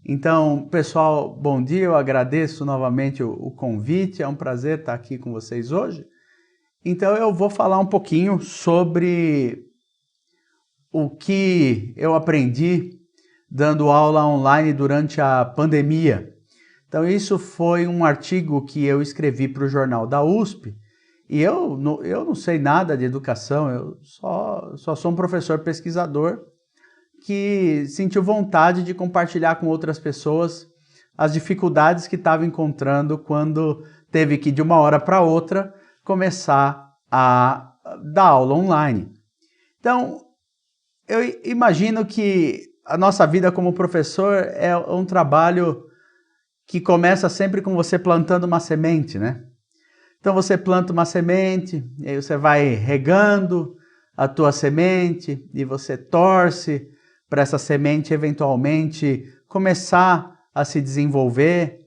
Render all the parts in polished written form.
Então, pessoal, bom dia, eu agradeço novamente o convite, é um prazer estar aqui com vocês hoje. Então, eu vou falar um pouquinho sobre o que eu aprendi dando aula online durante a pandemia. Então, isso foi um artigo que eu escrevi para o jornal da USP, e eu não sei nada de educação, eu só sou um professor pesquisador que sentiu vontade de compartilhar com outras pessoas as dificuldades que estava encontrando quando teve que, de uma hora para outra, começar a dar aula online. Então, eu imagino que a nossa vida como professor é um trabalho que começa sempre com você plantando uma semente, né? Então você planta uma semente, e aí você vai regando a tua semente e você torce para essa semente eventualmente começar a se desenvolver.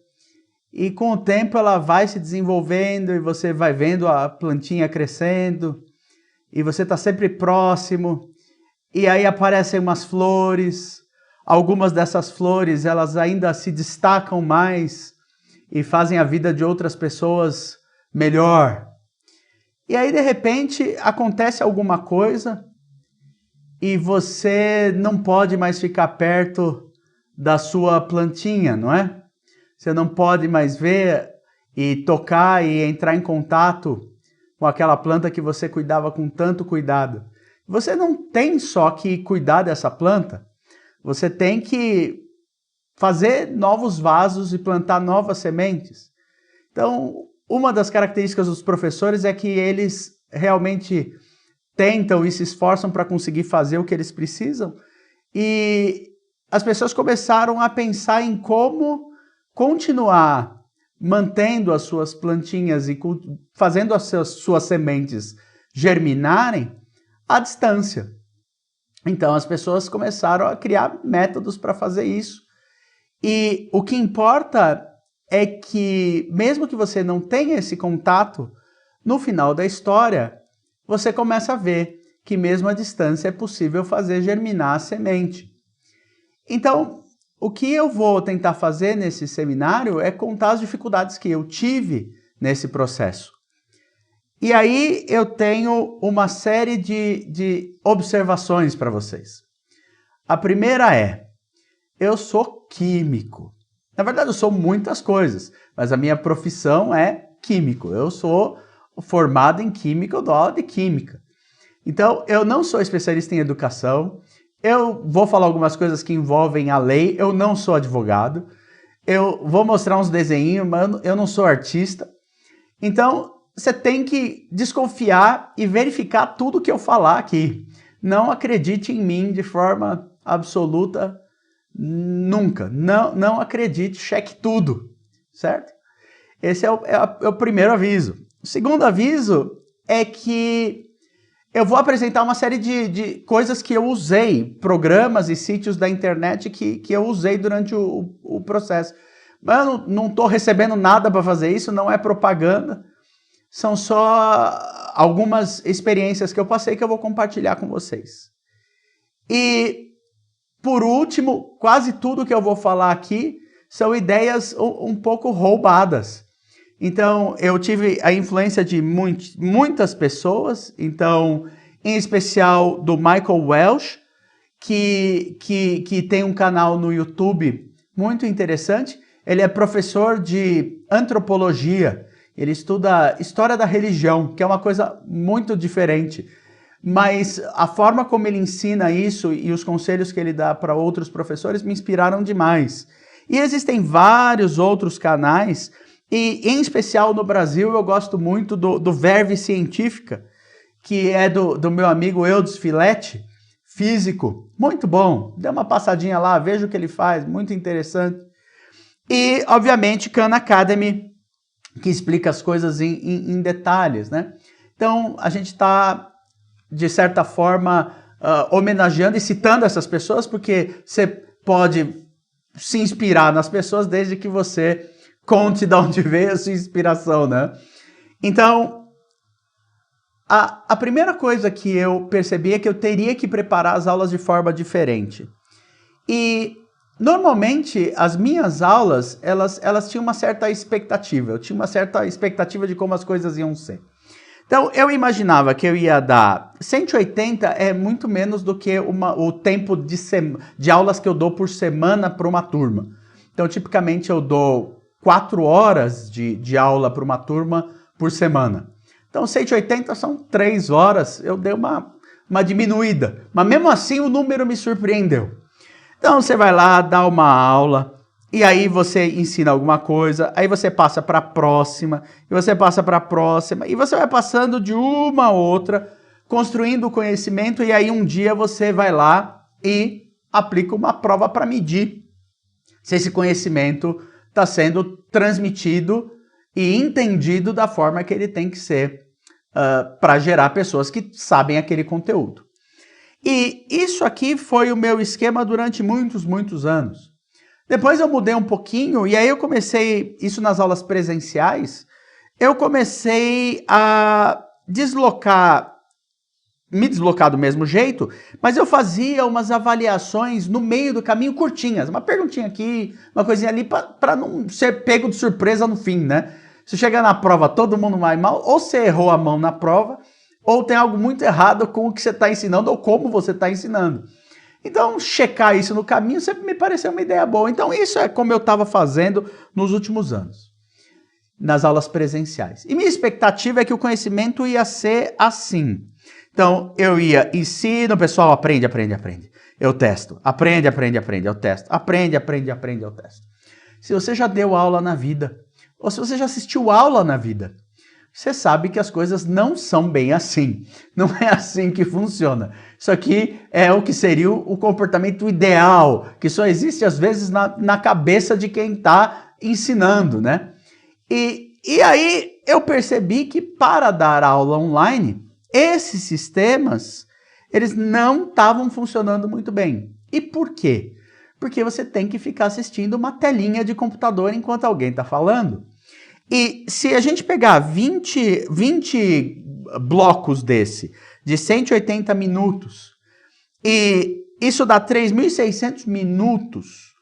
E com o tempo ela vai se desenvolvendo e você vai vendo a plantinha crescendo e você está sempre próximo. E aí aparecem umas flores, algumas dessas flores elas ainda se destacam mais e fazem a vida de outras pessoas melhor. E aí de repente acontece alguma coisa e você não pode mais ficar perto da sua plantinha, não é? Você não pode mais ver e tocar e entrar em contato com aquela planta que você cuidava com tanto cuidado. Você não tem só que cuidar dessa planta, você tem que fazer novos vasos e plantar novas sementes. Então, uma das características dos professores é que eles realmente tentam e se esforçam para conseguir fazer o que eles precisam, e as pessoas começaram a pensar em como continuar mantendo as suas plantinhas e fazendo as suas sementes germinarem à distância. Então as pessoas começaram a criar métodos para fazer isso. E o que importa é que, mesmo que você não tenha esse contato, no final da história, você começa a ver que mesmo à distância é possível fazer germinar a semente. Então, o que eu vou tentar fazer nesse seminário é contar as dificuldades que eu tive nesse processo. E aí eu tenho uma série de observações para vocês. A primeira é, eu sou químico. Na verdade, eu sou muitas coisas, mas a minha profissão é químico. Eu sou formado em química, eu dou aula de química. Então, eu não sou especialista em educação, eu vou falar algumas coisas que envolvem a lei, eu não sou advogado, eu vou mostrar uns desenhinhos, mas eu não sou artista. Então, você tem que desconfiar e verificar tudo que eu falar aqui. Não acredite em mim de forma absoluta, nunca. Não acredite, cheque tudo, certo? Esse é o primeiro aviso. O segundo aviso é que eu vou apresentar uma série de coisas que eu usei, programas e sítios da internet que eu usei durante o processo. Mas eu não estou recebendo nada para fazer isso, não é propaganda. São só algumas experiências que eu passei que eu vou compartilhar com vocês. E, por último, quase tudo que eu vou falar aqui são ideias um pouco roubadas. Então, eu tive a influência de muitas pessoas, então, em especial do Michael Welch, que tem um canal no YouTube muito interessante. Ele é professor de antropologia, ele estuda história da religião, que é uma coisa muito diferente. Mas a forma como ele ensina isso e os conselhos que ele dá para outros professores me inspiraram demais. E existem vários outros canais, e em especial no Brasil eu gosto muito do Verve Científica, que é do meu amigo Eudes Filetti, físico, muito bom. Dê uma passadinha lá, veja o que ele faz, muito interessante. E, obviamente, Khan Academy, que explica as coisas em detalhes, né? Então, a gente está, de certa forma, homenageando e citando essas pessoas, porque você pode se inspirar nas pessoas desde que você conte de onde veio a sua inspiração, né? Então, a primeira coisa que eu percebi é que eu teria que preparar as aulas de forma diferente. E Normalmente, as minhas aulas, elas tinham uma certa expectativa. Eu tinha uma certa expectativa de como as coisas iam ser. Então, eu imaginava que eu ia dar 180 é muito menos do que o tempo de aulas que eu dou por semana para uma turma. Então, tipicamente, eu dou 4 horas de aula para uma turma por semana. Então, 180 são 3 horas, eu dei uma diminuída. Mas mesmo assim, o número me surpreendeu. Então, você vai lá, dá uma aula, e aí você ensina alguma coisa, aí você passa para a próxima, e você passa para a próxima, e você vai passando de uma a outra, construindo o conhecimento, e aí um dia você vai lá e aplica uma prova para medir se esse conhecimento está sendo transmitido e entendido da forma que ele tem que ser para gerar pessoas que sabem aquele conteúdo. E isso aqui foi o meu esquema durante muitos, muitos anos. Depois eu mudei um pouquinho e aí eu comecei, isso nas aulas presenciais, eu comecei a me deslocar do mesmo jeito, mas eu fazia umas avaliações no meio do caminho curtinhas, uma perguntinha aqui, uma coisinha ali, para não ser pego de surpresa no fim, né? Se chegar na prova todo mundo vai mal, ou você errou a mão na prova, ou tem algo muito errado com o que você está ensinando ou como você está ensinando. Então, checar isso no caminho sempre me pareceu uma ideia boa. Então, isso é como eu estava fazendo nos últimos anos, nas aulas presenciais. E minha expectativa é que o conhecimento ia ser assim. Então, eu ia, ensino, o pessoal aprende, aprende, aprende. Eu testo. Aprende, aprende, aprende, eu testo. Aprende, aprende, aprende, eu testo. Se você já deu aula na vida, ou se você já assistiu aula na vida, você sabe que as coisas não são bem assim. Não é assim que funciona. Isso aqui é o que seria o comportamento ideal, que só existe às vezes na cabeça de quem está ensinando, né? E aí eu percebi que para dar aula online, esses sistemas, eles não estavam funcionando muito bem. E por quê? Porque você tem que ficar assistindo uma telinha de computador enquanto alguém está falando. E se a gente pegar 20 blocos desse, de 180 minutos, e isso dá 3.600 minutos,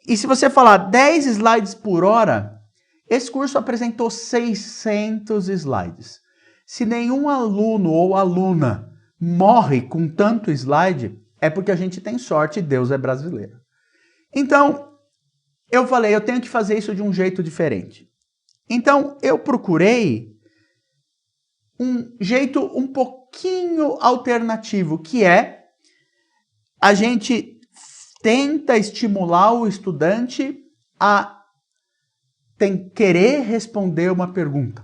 e se você falar 10 slides por hora, esse curso apresentou 600 slides. Se nenhum aluno ou aluna morre com tanto slide, é porque a gente tem sorte e Deus é brasileiro. Então, eu falei, eu tenho que fazer isso de um jeito diferente. Então, eu procurei um jeito um pouquinho alternativo, que é a gente tenta estimular o estudante a querer responder uma pergunta.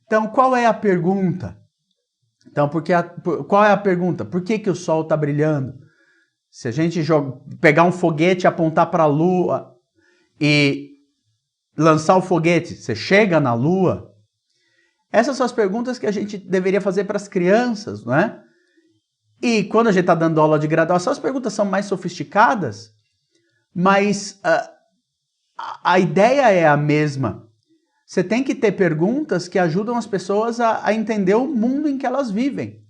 Então, qual é a pergunta? Então, qual é a pergunta? Por que o sol está brilhando? Se a gente pegar um foguete e apontar para a Lua e lançar o foguete, você chega na Lua? Essas são as perguntas que a gente deveria fazer para as crianças, não é? E quando a gente está dando aula de graduação, as perguntas são mais sofisticadas, mas a ideia é a mesma. Você tem que ter perguntas que ajudam as pessoas a entender o mundo em que elas vivem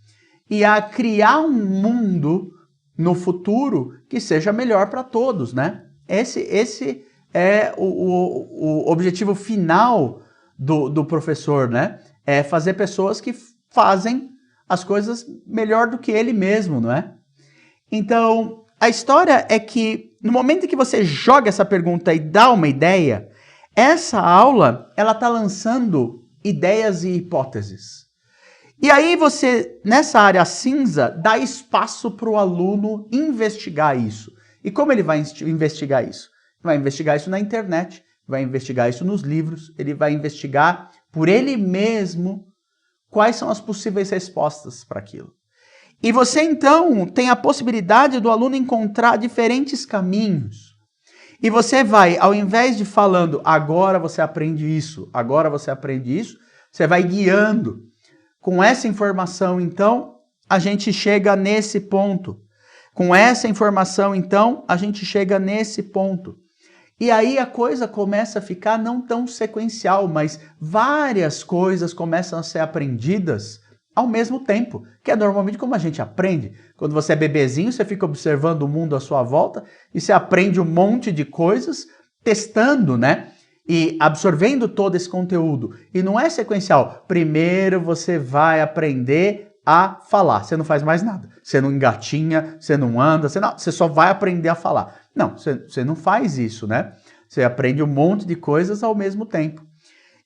e a criar um mundo no futuro que seja melhor para todos, né? Esse é o objetivo final do professor, né? É fazer pessoas que fazem as coisas melhor do que ele mesmo, não é? Então, a história é que no momento em que você joga essa pergunta e dá uma ideia, essa aula, ela está lançando ideias e hipóteses. E aí você, nessa área cinza, dá espaço para o aluno investigar isso. E como ele vai investigar isso? Vai investigar isso na internet, vai investigar isso nos livros, ele vai investigar por ele mesmo quais são as possíveis respostas para aquilo. E você, então, tem a possibilidade do aluno encontrar diferentes caminhos. E você vai, ao invés de falando, agora você aprende isso, agora você aprende isso, você vai guiando. Com essa informação, então, a gente chega nesse ponto. Com essa informação, então, a gente chega nesse ponto. E aí a coisa começa a ficar não tão sequencial, mas várias coisas começam a ser aprendidas ao mesmo tempo, que é normalmente como a gente aprende. Quando você é bebezinho, você fica observando o mundo à sua volta e você aprende um monte de coisas, testando, né? E absorvendo todo esse conteúdo. E não é sequencial. Primeiro você vai aprender a falar. Você não faz mais nada. Você não engatinha, você não anda, você só vai aprender a falar. Não, você não faz isso, né? Você aprende um monte de coisas ao mesmo tempo.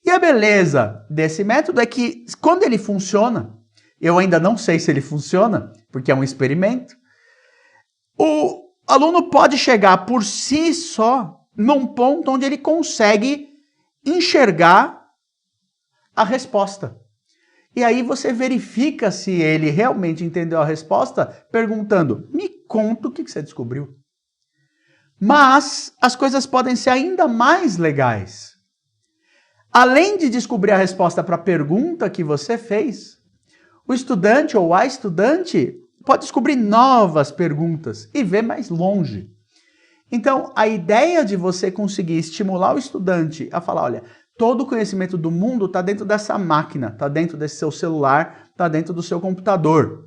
E a beleza desse método é que quando ele funciona, eu ainda não sei se ele funciona, porque é um experimento, o aluno pode chegar por si só num ponto onde ele consegue enxergar a resposta. E aí você verifica se ele realmente entendeu a resposta perguntando, me conta o que você descobriu. Mas as coisas podem ser ainda mais legais. Além de descobrir a resposta para a pergunta que você fez, o estudante ou a estudante pode descobrir novas perguntas e ver mais longe. Então, a ideia de você conseguir estimular o estudante a falar, olha, todo o conhecimento do mundo está dentro dessa máquina, está dentro desse seu celular, está dentro do seu computador.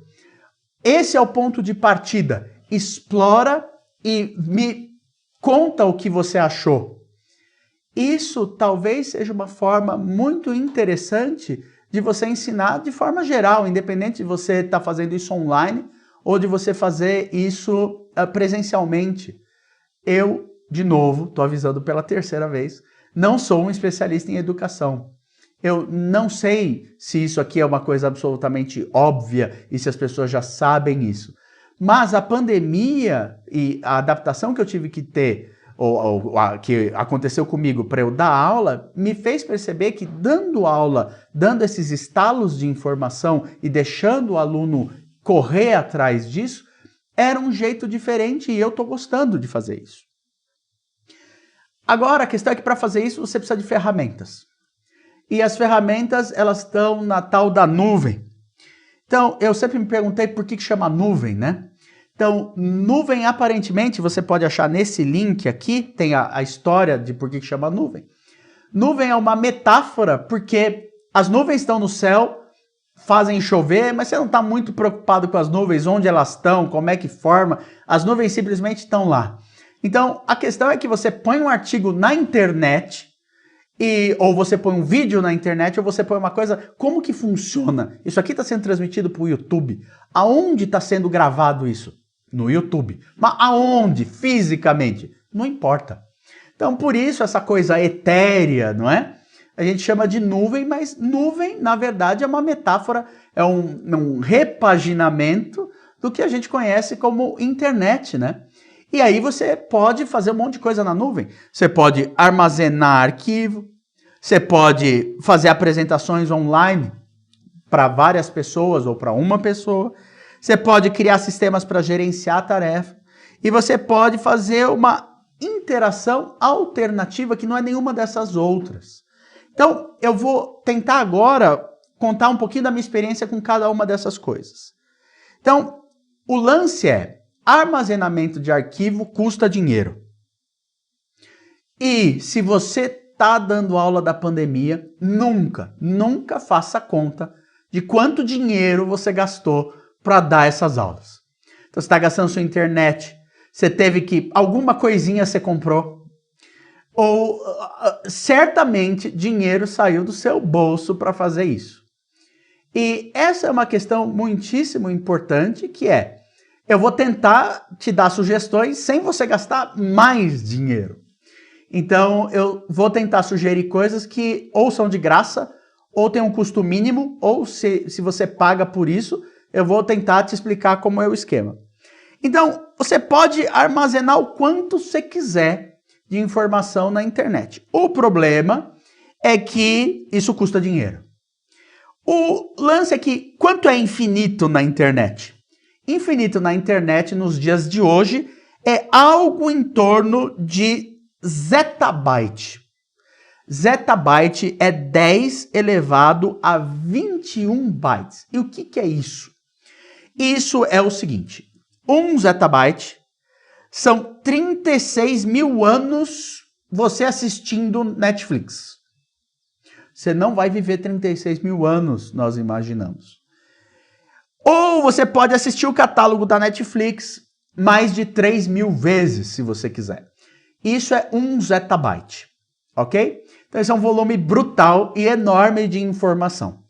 Esse é o ponto de partida. Explora e me conta o que você achou. Isso talvez seja uma forma muito interessante de você ensinar de forma geral, independente de você estar fazendo isso online ou de você fazer isso presencialmente. Eu, de novo, estou avisando pela terceira vez, não sou um especialista em educação. Eu não sei se isso aqui é uma coisa absolutamente óbvia e se as pessoas já sabem isso. Mas a pandemia e a adaptação que eu tive que ter, que aconteceu comigo para eu dar aula, me fez perceber que dando aula, dando esses estalos de informação e deixando o aluno correr atrás disso, era um jeito diferente e eu estou gostando de fazer isso. Agora, a questão é que para fazer isso você precisa de ferramentas. E as ferramentas, elas estão na tal da nuvem. Então, eu sempre me perguntei por que chama nuvem, né? Então, nuvem, aparentemente, você pode achar nesse link aqui, tem a história de por que chama nuvem. Nuvem é uma metáfora porque as nuvens estão no céu, fazem chover, mas você não está muito preocupado com as nuvens, onde elas estão, como é que forma. As nuvens simplesmente estão lá. Então, a questão é que você põe um artigo na internet, ou você põe um vídeo na internet, ou você põe uma coisa, como que funciona? Isso aqui está sendo transmitido para o YouTube. Aonde está sendo gravado isso? No YouTube. Mas aonde? Fisicamente? Não importa. Então, por isso, essa coisa etérea, não é? A gente chama de nuvem, mas nuvem, na verdade, é uma metáfora, é um repaginamento do que a gente conhece como internet, né? E aí você pode fazer um monte de coisa na nuvem. Você pode armazenar arquivo, você pode fazer apresentações online para várias pessoas ou para uma pessoa, você pode criar sistemas para gerenciar a tarefa e você pode fazer uma interação alternativa que não é nenhuma dessas outras. Então, eu vou tentar agora contar um pouquinho da minha experiência com cada uma dessas coisas. Então, o lance é, armazenamento de arquivo custa dinheiro. E se você está dando aula da pandemia, nunca faça conta de quanto dinheiro você gastou para dar essas aulas. Então, você está gastando sua internet, você teve que, alguma coisinha você comprou, ou certamente dinheiro saiu do seu bolso para fazer isso. E essa é uma questão muitíssimo importante, que é, eu vou tentar te dar sugestões sem você gastar mais dinheiro. Então, eu vou tentar sugerir coisas que ou são de graça, ou tem um custo mínimo, ou se você paga por isso, eu vou tentar te explicar como é o esquema. Então, você pode armazenar o quanto você quiser de informação na internet. O problema é que isso custa dinheiro. O lance é que quanto é infinito na internet? Infinito na internet nos dias de hoje é algo em torno de zettabyte. Zettabyte é 10 elevado a 21 bytes. E o que é isso? Isso é o seguinte, 1 zettabyte são 36 mil anos você assistindo Netflix. Você não vai viver 36 mil anos, nós imaginamos. Ou você pode assistir o catálogo da Netflix mais de 3.000 vezes, se você quiser. Isso é 1 zettabyte, ok? Então esse é um volume brutal e enorme de informação.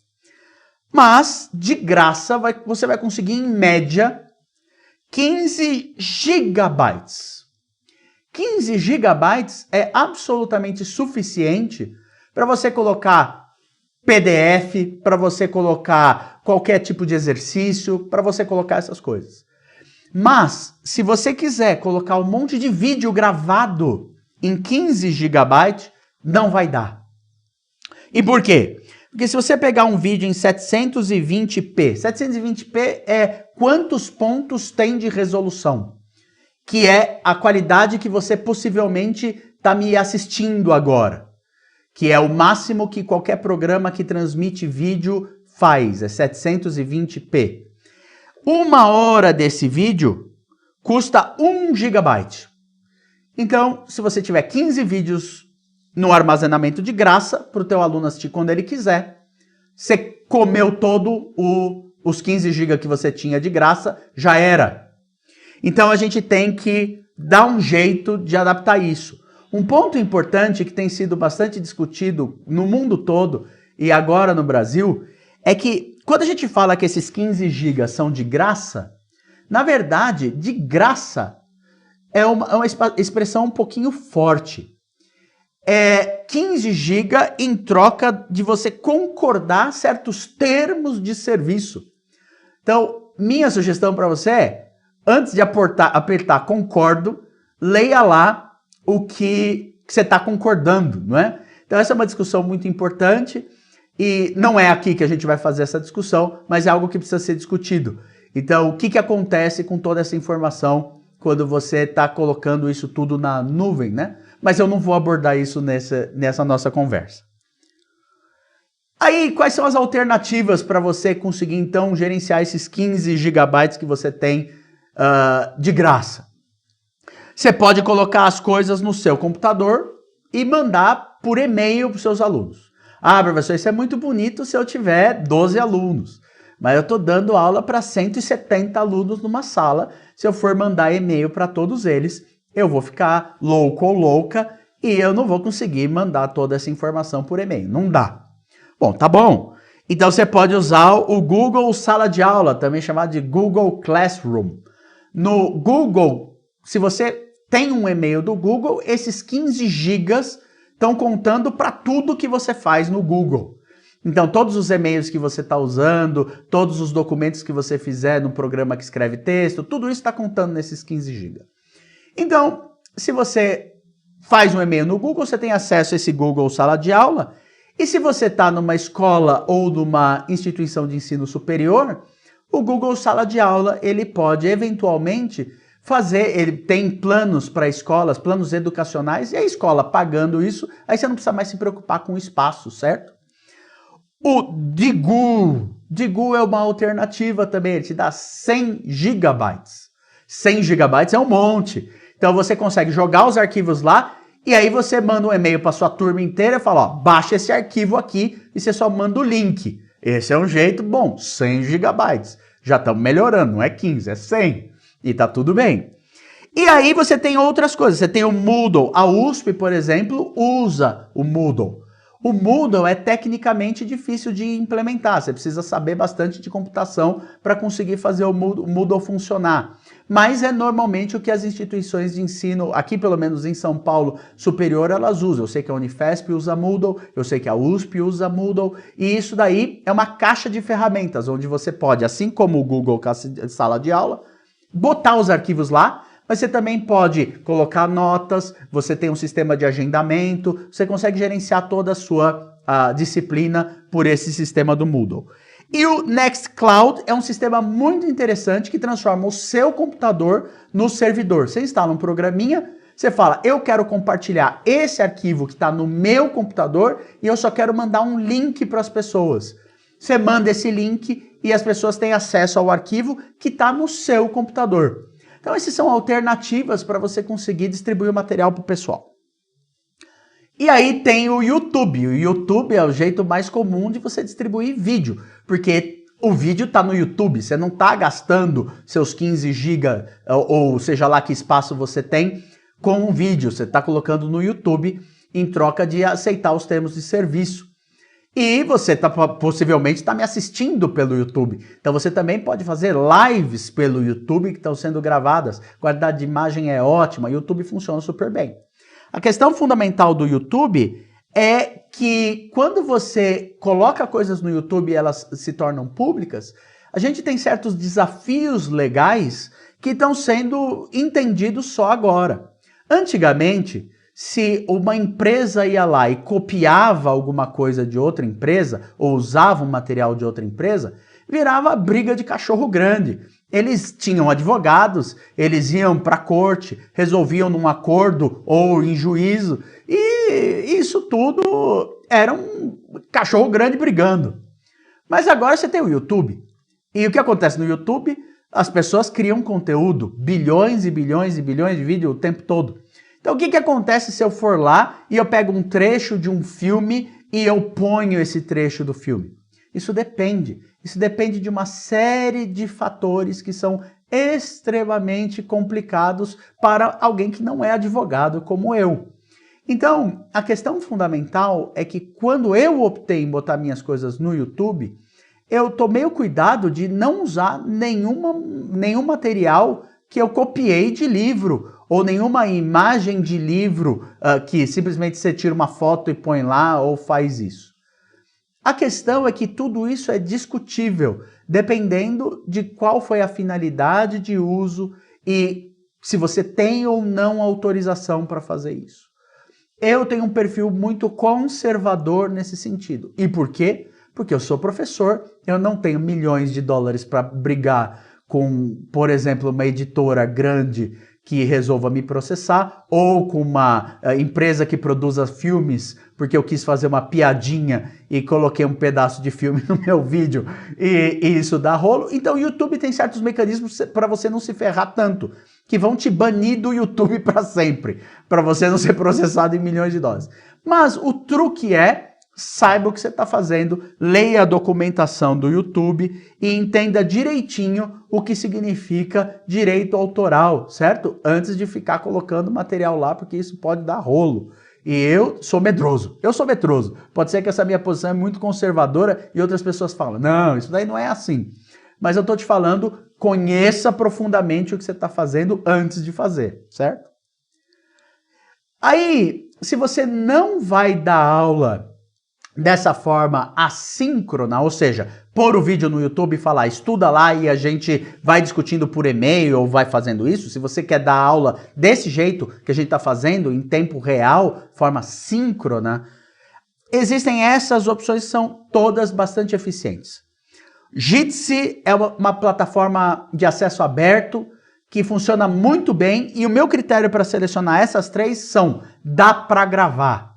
Mas, de graça, você vai conseguir, em média, 15 gigabytes. 15 gigabytes é absolutamente suficiente para você colocar PDF, para você colocar qualquer tipo de exercício, para você colocar essas coisas. Mas, se você quiser colocar um monte de vídeo gravado em 15 gigabytes, não vai dar. E por quê? Porque se você pegar um vídeo em 720p, 720p é quantos pontos tem de resolução, que é a qualidade que você possivelmente está me assistindo agora, que é o máximo que qualquer programa que transmite vídeo faz, é 720p. 1 hora desse vídeo custa 1 gigabyte. Então, se você tiver 15 vídeos no armazenamento de graça, para o teu aluno assistir quando ele quiser, você comeu todo os 15 GB que você tinha de graça, já era. Então a gente tem que dar um jeito de adaptar isso. Um ponto importante que tem sido bastante discutido no mundo todo e agora no Brasil, é que quando a gente fala que esses 15 GB são de graça, na verdade, de graça é uma expressão um pouquinho forte. É 15 GB em troca de você concordar certos termos de serviço. Então, minha sugestão para você é, antes de apertar concordo, leia lá o que você está concordando, não é? Então essa é uma discussão muito importante e não é aqui que a gente vai fazer essa discussão, mas é algo que precisa ser discutido. Então, o que acontece com toda essa informação quando você está colocando isso tudo na nuvem, né? Mas eu não vou abordar isso nessa nossa conversa. Aí, quais são as alternativas para você conseguir, então, gerenciar esses 15 gigabytes que você tem de graça? Você pode colocar as coisas no seu computador e mandar por e-mail para os seus alunos. Ah, professor, isso é muito bonito se eu tiver 12 alunos. Mas eu estou dando aula para 170 alunos numa sala. Se eu for mandar e-mail para todos eles, eu vou ficar louco ou louca e eu não vou conseguir mandar toda essa informação por e-mail. Não dá. Bom, tá bom. Então você pode usar o Google Sala de Aula, também chamado de Google Classroom. No Google, se você tem um e-mail do Google, esses 15 gigas estão contando para tudo que você faz no Google. Então, todos os e-mails que você está usando, todos os documentos que você fizer no programa que escreve texto, tudo isso está contando nesses 15 GB. Então, se você faz um e-mail no Google, você tem acesso a esse Google Sala de Aula. E se você está numa escola ou numa instituição de ensino superior, o Google Sala de Aula, ele pode eventualmente ele tem planos para escolas, planos educacionais, e a escola pagando isso, aí você não precisa mais se preocupar com o espaço, certo? O Digu é uma alternativa também, ele te dá 100 gigabytes. 100 gigabytes é um monte. Então você consegue jogar os arquivos lá e aí você manda um e-mail para sua turma inteira e fala, ó, baixa esse arquivo aqui e você só manda o link. Esse é um jeito bom, 100 gigabytes. Já estamos melhorando, não é 15, é 100. E tá tudo bem. E aí você tem outras coisas, você tem o Moodle. A USP, por exemplo, usa o Moodle. O Moodle é tecnicamente difícil de implementar, você precisa saber bastante de computação para conseguir fazer o Moodle funcionar. Mas é normalmente o que as instituições de ensino, aqui pelo menos em São Paulo, superior, elas usam. Eu sei que a Unifesp usa Moodle, eu sei que a USP usa Moodle, e isso daí é uma caixa de ferramentas, onde você pode, assim como o Google Sala de Aula, botar os arquivos lá, mas você também pode colocar notas, você tem um sistema de agendamento, você consegue gerenciar toda a sua disciplina por esse sistema do Moodle. E o Nextcloud é um sistema muito interessante que transforma o seu computador no servidor. Você instala um programinha, você fala, eu quero compartilhar esse arquivo que está no meu computador e eu só quero mandar um link para as pessoas. Você manda esse link e as pessoas têm acesso ao arquivo que está no seu computador. Então, essas são alternativas para você conseguir distribuir o material para o pessoal. E aí tem o YouTube. O YouTube é o jeito mais comum de você distribuir vídeo, porque o vídeo está no YouTube, você não está gastando seus 15 GB, ou seja lá que espaço você tem, com um vídeo. Você está colocando no YouTube em troca de aceitar os termos de serviço. E você possivelmente está me assistindo pelo YouTube. Então você também pode fazer lives pelo YouTube que estão sendo gravadas. A qualidade de imagem é ótima, o YouTube funciona super bem. A questão fundamental do YouTube é que quando você coloca coisas no YouTube e elas se tornam públicas, a gente tem certos desafios legais que estão sendo entendidos só agora. Antigamente, se uma empresa ia lá e copiava alguma coisa de outra empresa, ou usava um material de outra empresa, virava briga de cachorro grande. Eles tinham advogados, eles iam para a corte, resolviam num acordo ou em juízo, e isso tudo era um cachorro grande brigando. Mas agora você tem o YouTube. E o que acontece no YouTube? As pessoas criam conteúdo, bilhões e bilhões e bilhões de vídeos o tempo todo. Então o que acontece se eu for lá e eu pego um trecho de um filme e eu ponho esse trecho do filme? Isso depende. Isso depende de uma série de fatores que são extremamente complicados para alguém que não é advogado como eu. Então, a questão fundamental é que quando eu optei em botar minhas coisas no YouTube, eu tomei o cuidado de não usar nenhum material que eu copiei de livro, ou nenhuma imagem de livro que simplesmente você tira uma foto e põe lá ou faz isso. A questão é que tudo isso é discutível, dependendo de qual foi a finalidade de uso e se você tem ou não autorização para fazer isso. Eu tenho um perfil muito conservador nesse sentido. E por quê? Porque eu sou professor, eu não tenho milhões de dólares para brigar com, por exemplo, uma editora grande que resolva me processar, ou com uma empresa que produza filmes, porque eu quis fazer uma piadinha e coloquei um pedaço de filme no meu vídeo e isso dá rolo. Então o YouTube tem certos mecanismos para você não se ferrar tanto, que vão te banir do YouTube para sempre, para você não ser processado em milhões de dólares. Mas o truque é: saiba o que você está fazendo, leia a documentação do YouTube e entenda direitinho o que significa direito autoral, certo? Antes de ficar colocando material lá, porque isso pode dar rolo. E eu sou medroso. Pode ser que essa minha posição é muito conservadora e outras pessoas falam: não, isso daí não é assim. Mas eu estou te falando, conheça profundamente o que você está fazendo antes de fazer, certo? Aí, se você não vai dar aula dessa forma assíncrona, ou seja, pôr o vídeo no YouTube e falar, estuda lá e a gente vai discutindo por e-mail ou vai fazendo isso, se você quer dar aula desse jeito que a gente está fazendo, em tempo real, forma síncrona, existem essas opções que são todas bastante eficientes. Jitsi é uma plataforma de acesso aberto que funciona muito bem e o meu critério para selecionar essas três são: dá para gravar.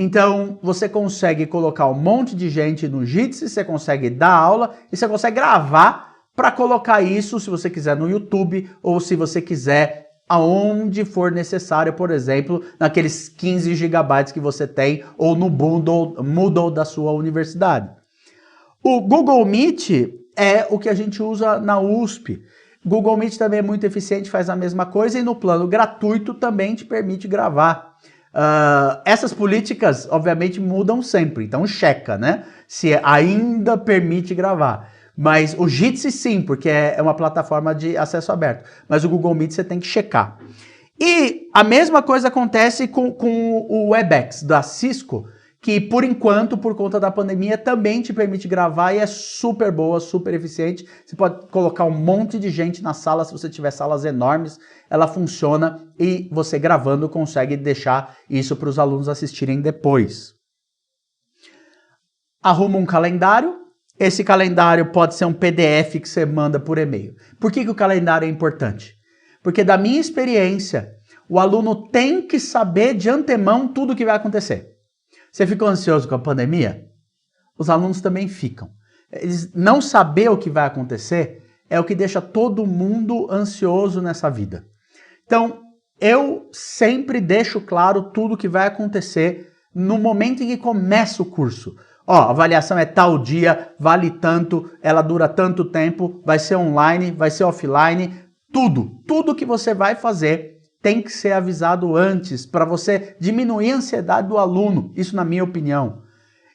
Então, você consegue colocar um monte de gente no Jitsi, você consegue dar aula e você consegue gravar para colocar isso, se você quiser, no YouTube ou se você quiser aonde for necessário, por exemplo, naqueles 15 GB que você tem ou no Moodle da sua universidade. O Google Meet é o que a gente usa na USP. Google Meet também é muito eficiente, faz a mesma coisa e no plano gratuito também te permite gravar. Essas políticas, obviamente, mudam sempre, então checa, né? Se ainda permite gravar. Mas o Jitsi sim, porque é uma plataforma de acesso aberto. Mas o Google Meet você tem que checar. E a mesma coisa acontece com o WebEx da Cisco, que por enquanto, por conta da pandemia, também te permite gravar e é super boa, super eficiente. Você pode colocar um monte de gente na sala, se você tiver salas enormes, ela funciona e você gravando consegue deixar isso para os alunos assistirem depois. Arruma um calendário. Esse calendário pode ser um PDF que você manda por e-mail. Por que o calendário é importante? Porque da minha experiência, o aluno tem que saber de antemão tudo o que vai acontecer. Você ficou ansioso com a pandemia? Os alunos também ficam. Eles não saber o que vai acontecer é o que deixa todo mundo ansioso nessa vida. Então, eu sempre deixo claro tudo o que vai acontecer no momento em que começa o curso. Ó, a avaliação é tal dia, vale tanto, ela dura tanto tempo, vai ser online, vai ser offline, tudo que você vai fazer tem que ser avisado antes para você diminuir a ansiedade do aluno, isso na minha opinião.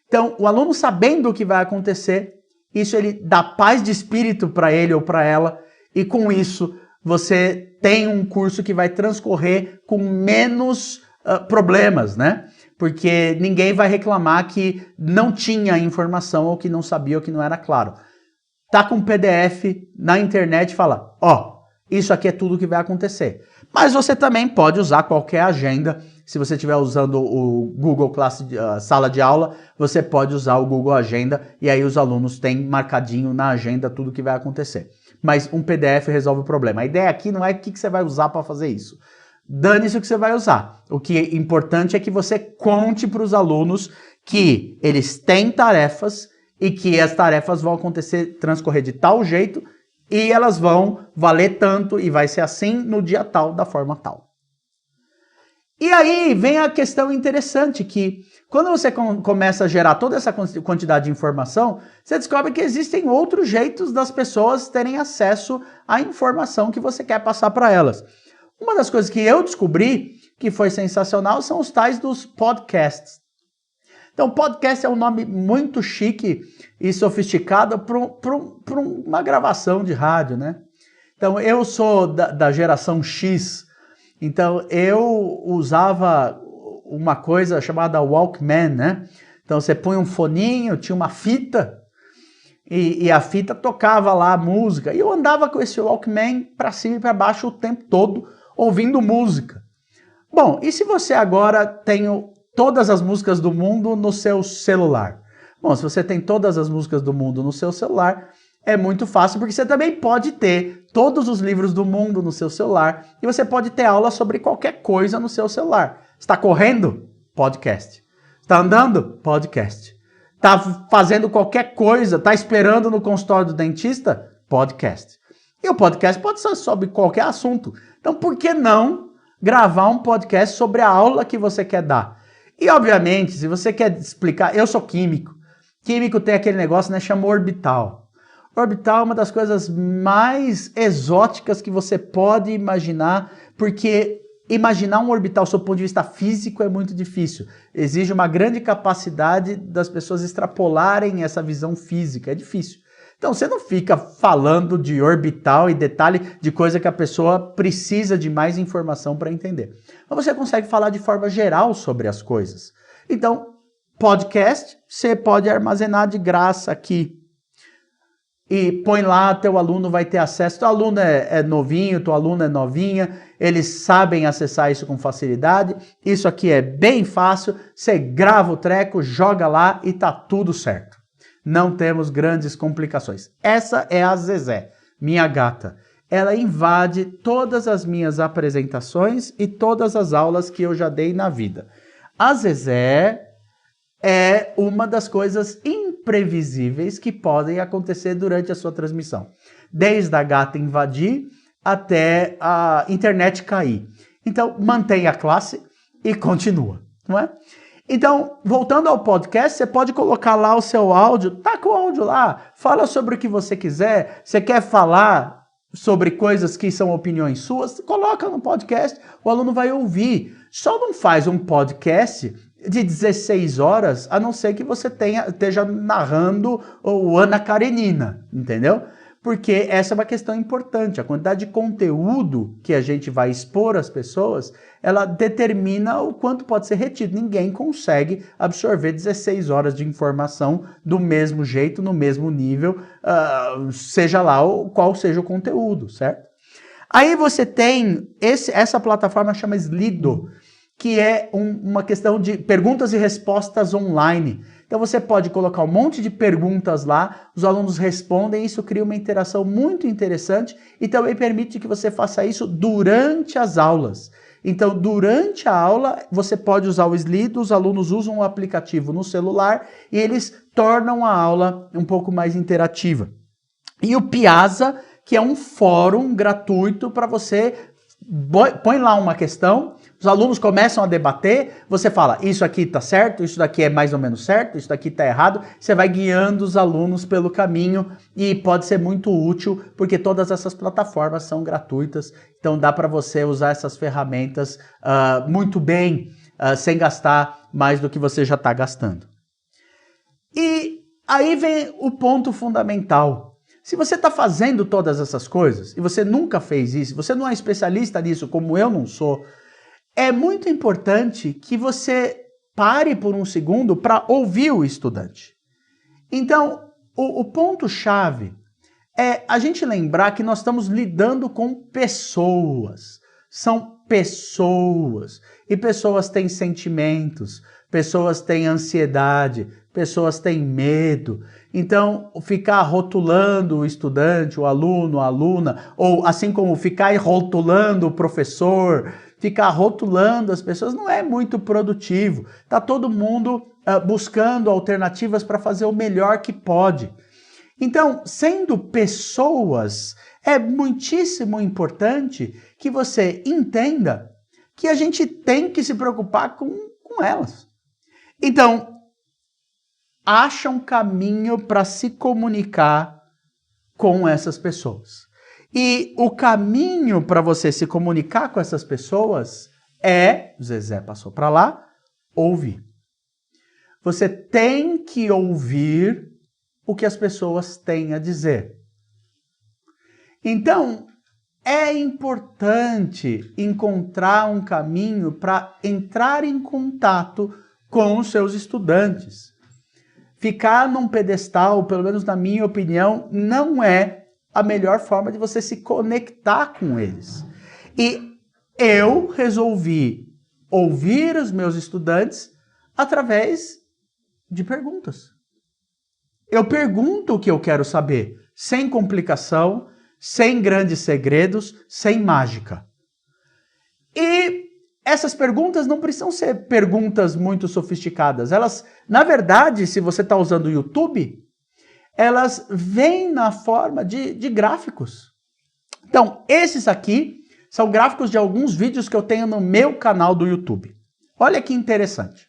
Então, o aluno sabendo o que vai acontecer, isso ele dá paz de espírito para ele ou para ela, e com isso você tem um curso que vai transcorrer com menos problemas, né? Porque ninguém vai reclamar que não tinha informação ou que não sabia ou que não era claro. Tá com PDF na internet e fala, ó, isso aqui é tudo que vai acontecer. Mas você também pode usar qualquer agenda. Se você estiver usando o Google Class, sala de aula, você pode usar o Google Agenda e aí os alunos têm marcadinho na agenda tudo que vai acontecer. Mas um PDF resolve o problema. A ideia aqui não é o que você vai usar para fazer isso. Dane-se o que você vai usar. O que é importante é que você conte para os alunos que eles têm tarefas e que as tarefas vão acontecer, transcorrer de tal jeito e elas vão valer tanto e vai ser assim no dia tal, da forma tal. E aí vem a questão interessante que quando você começa a gerar toda essa quantidade de informação, você descobre que existem outros jeitos das pessoas terem acesso à informação que você quer passar para elas. Uma das coisas que eu descobri que foi sensacional são os tais dos podcasts. Então, podcast é um nome muito chique e sofisticado para uma gravação de rádio, né? Então, eu sou da geração X, então eu usava uma coisa chamada Walkman, né? Então, você põe um foninho, tinha uma fita, e a fita tocava lá a música. E eu andava com esse Walkman para cima e para baixo o tempo todo, ouvindo música. Bom, e se você agora tem todas as músicas do mundo no seu celular? Bom, se você tem todas as músicas do mundo no seu celular, é muito fácil, porque você também pode ter todos os livros do mundo no seu celular e você pode ter aula sobre qualquer coisa no seu celular. Está correndo? Podcast. Está andando? Podcast. Está fazendo qualquer coisa? Está esperando no consultório do dentista? Podcast. E o podcast pode ser sobre qualquer assunto. Então, por que não gravar um podcast sobre a aula que você quer dar? E, obviamente, se você quer explicar... Eu sou químico. Químico tem aquele negócio, né? Chama orbital. Orbital é uma das coisas mais exóticas que você pode imaginar, porque imaginar um orbital, do ponto de vista físico, é muito difícil. Exige uma grande capacidade das pessoas extrapolarem essa visão física. É difícil. Então, você não fica falando de orbital e detalhe de coisa que a pessoa precisa de mais informação para entender. Mas você consegue falar de forma geral sobre as coisas. Então, podcast, você pode armazenar de graça aqui. E põe lá, teu aluno vai ter acesso. Teu aluno é novinho, tua aluna é novinha, eles sabem acessar isso com facilidade. Isso aqui é bem fácil, você grava o treco, joga lá e tá tudo certo. Não temos grandes complicações. Essa é a Zezé, minha gata. Ela invade todas as minhas apresentações e todas as aulas que eu já dei na vida. A Zezé é uma das coisas imprevisíveis que podem acontecer durante a sua transmissão. Desde a gata invadir até a internet cair. Então, mantenha a classe e continua, não é? Então, voltando ao podcast, você pode colocar lá o seu áudio, tá com o áudio lá, fala sobre o que você quiser, você quer falar sobre coisas que são opiniões suas, coloca no podcast, o aluno vai ouvir. Só não faz um podcast de 16 horas, a não ser que você esteja narrando o Ana Karenina, entendeu? Porque essa é uma questão importante. A quantidade de conteúdo que a gente vai expor às pessoas, ela determina o quanto pode ser retido. Ninguém consegue absorver 16 horas de informação do mesmo jeito, no mesmo nível, seja lá qual seja o conteúdo, certo? Aí você tem essa plataforma chama Slido, que é uma questão de perguntas e respostas online. Então você pode colocar um monte de perguntas lá, os alunos respondem, isso cria uma interação muito interessante e também permite que você faça isso durante as aulas. Então, durante a aula, você pode usar o Slido, os alunos usam o aplicativo no celular e eles tornam a aula um pouco mais interativa. E o Piazza, que é um fórum gratuito para você... Põe lá uma questão, Os alunos começam a debater, você fala, isso aqui está certo, isso daqui é mais ou menos certo, isso daqui está errado. Você vai guiando os alunos pelo caminho e pode ser muito útil, porque todas essas plataformas são gratuitas. Então dá para você usar essas ferramentas muito bem, sem gastar mais do que você já está gastando. E aí vem o ponto fundamental. Se você está fazendo todas essas coisas, e você nunca fez isso, você não é especialista nisso, como eu não sou, é muito importante que você pare por um segundo para ouvir o estudante. Então, o ponto-chave é a gente lembrar que nós estamos lidando com pessoas. São pessoas. E pessoas têm sentimentos, pessoas têm ansiedade, pessoas têm medo. Então, ficar rotulando o estudante, o aluno, a aluna, ou assim como ficar rotulando o professor, ficar rotulando as pessoas não é muito produtivo. Está todo mundo buscando alternativas para fazer o melhor que pode. Então, sendo pessoas, é muitíssimo importante que você entenda que a gente tem que se preocupar com elas. Então, acha um caminho para se comunicar com essas pessoas. E o caminho para você se comunicar com essas pessoas é, Zezé passou para lá, ouvir. Você tem que ouvir o que as pessoas têm a dizer. Então, é importante encontrar um caminho para entrar em contato com os seus estudantes. Ficar num pedestal, pelo menos na minha opinião, não é a melhor forma de você se conectar com eles. E eu resolvi ouvir os meus estudantes através de perguntas. Eu pergunto o que eu quero saber, sem complicação, sem grandes segredos, sem mágica. E essas perguntas não precisam ser perguntas muito sofisticadas. Elas, na verdade, se você está usando o YouTube, elas vêm na forma de gráficos. Então, esses aqui são gráficos de alguns vídeos que eu tenho no meu canal do YouTube. Olha que interessante.